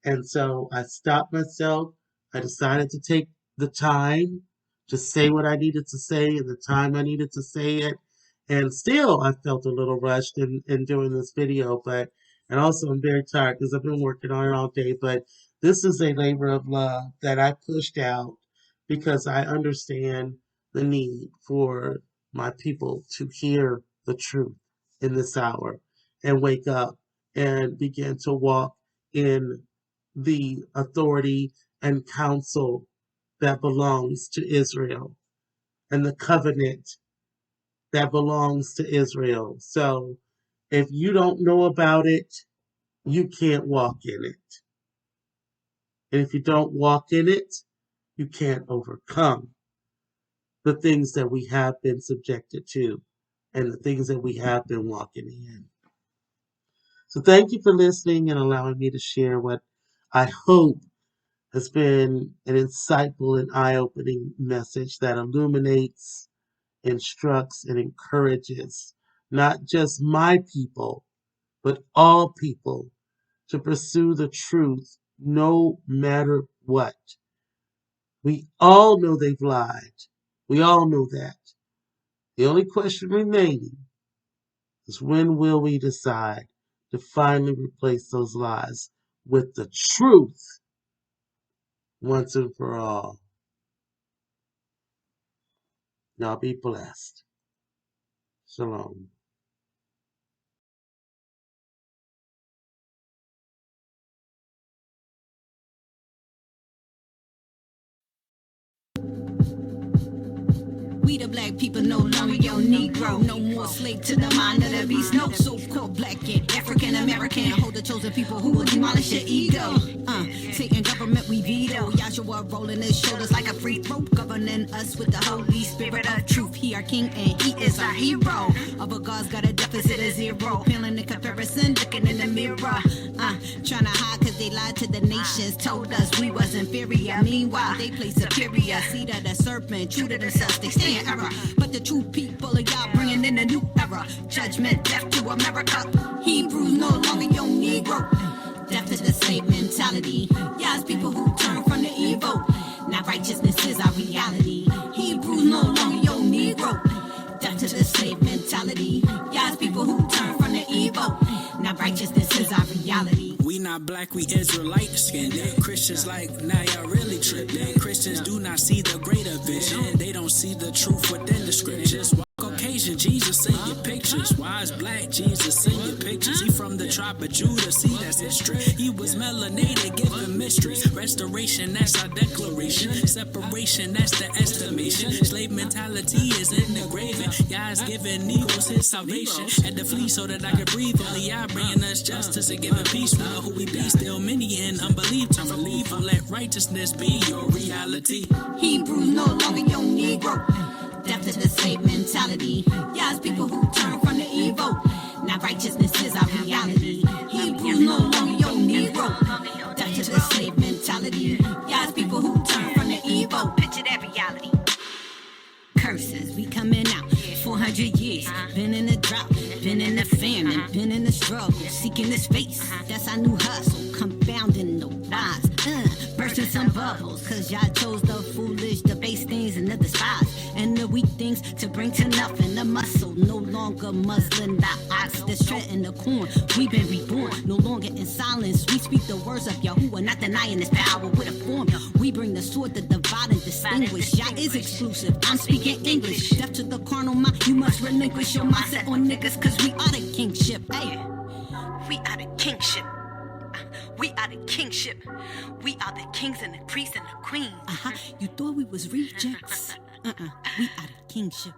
And so I stopped myself. I decided to take the time to say what I needed to say and the time I needed to say it. And still, I felt a little rushed in doing this video, and also I'm very tired because I've been working on it all day. But this is a labor of love that I pushed out because I understand the need for my people to hear the truth in this hour and wake up and begin to walk in the authority and counsel that belongs to Israel and the covenant that belongs to Israel. So if you don't know about it, you can't walk in it. And if you don't walk in it, you can't overcome the things that we have been subjected to and the things that we have been walking in. So thank you for listening and allowing me to share what I hope has been an insightful and eye-opening message that illuminates, instructs, and encourages not just my people, but all people to pursue the truth no matter what. We all know they've lied. We all know that. The only question remaining is when will we decide to finally replace those lies with the truth once and for all. Y'all be blessed. Shalom. We the black people no longer your Negro. No more slave to the mind of the beast. No so-called black and African American. Hold the chosen people who will demolish your ego. Satan government we veto. Yahshua rolling his shoulders like a free throw. Governing us with the Holy Spirit of truth. He our king and he is our hero. Other gods got a deficit of zero. Feeling in comparison, looking in the mirror. Trying to hide cause they lied to the nations. Told us we was inferior. Meanwhile they play superior. Seed of the serpent, true to themselves, they stay in error. But the true people of y'all bringing in a new era. Judgment, death to America. Hebrews no longer your Negro. Death to the slave mentality. Y'all's people who turn from the evil. Now righteousness is our reality. Hebrews no longer your Negro. Death to the slave mentality. Y'all's people who turn from the evil. Now righteousness is our reality. We not black, we Israelite skinned. Christians like, now y'all really tripping. Christians do not see the greater vision. They don't see the truth within the scriptures. Caucasian, Jesus in your pictures. Why is black Jesus in your pictures? He from the tribe of Judah, see that's history. He was melanated, given mysteries. Restoration, that's our declaration. Separation, that's the estimation. Slave mentality is in the grave. God's giving Negroes his salvation. Had to flee so that I could breathe. Only y'all bringing us justice and giving peace. We know who we be, still many in unbelief. Turn from evil, let righteousness be your reality. Hebrews no longer your Negro. Death to the slave mentality. Y'all's people who turn from the evil. Now righteousness is our reality. Hebrews no longer your Negro. Death to the slave mentality. Y'all's people who turn from the evil. Picture that reality. Curses, we coming out 400 years. Been in the drought, been in the famine, been in the struggle, seeking this face. That's our new hustle, confounding the wise. Bursting some bubbles, cause y'all chose the foolish, the base things and the despise. And the weak things to bring to nothing. The muscle, no longer muzzling the ox that's treading the corn. We've been reborn, no longer in silence. We speak the words of Yahuwah, not denying his power with a form. We bring the sword to divide and distinguish. Yah is exclusive, I'm speaking English. Death to the carnal mind, you must relinquish your mindset on niggas, cause we are the kingship. Hey, we are the kingship. We are the kingship. We are the kings and the priests and the queens. You thought we was rejects? We are the kingship.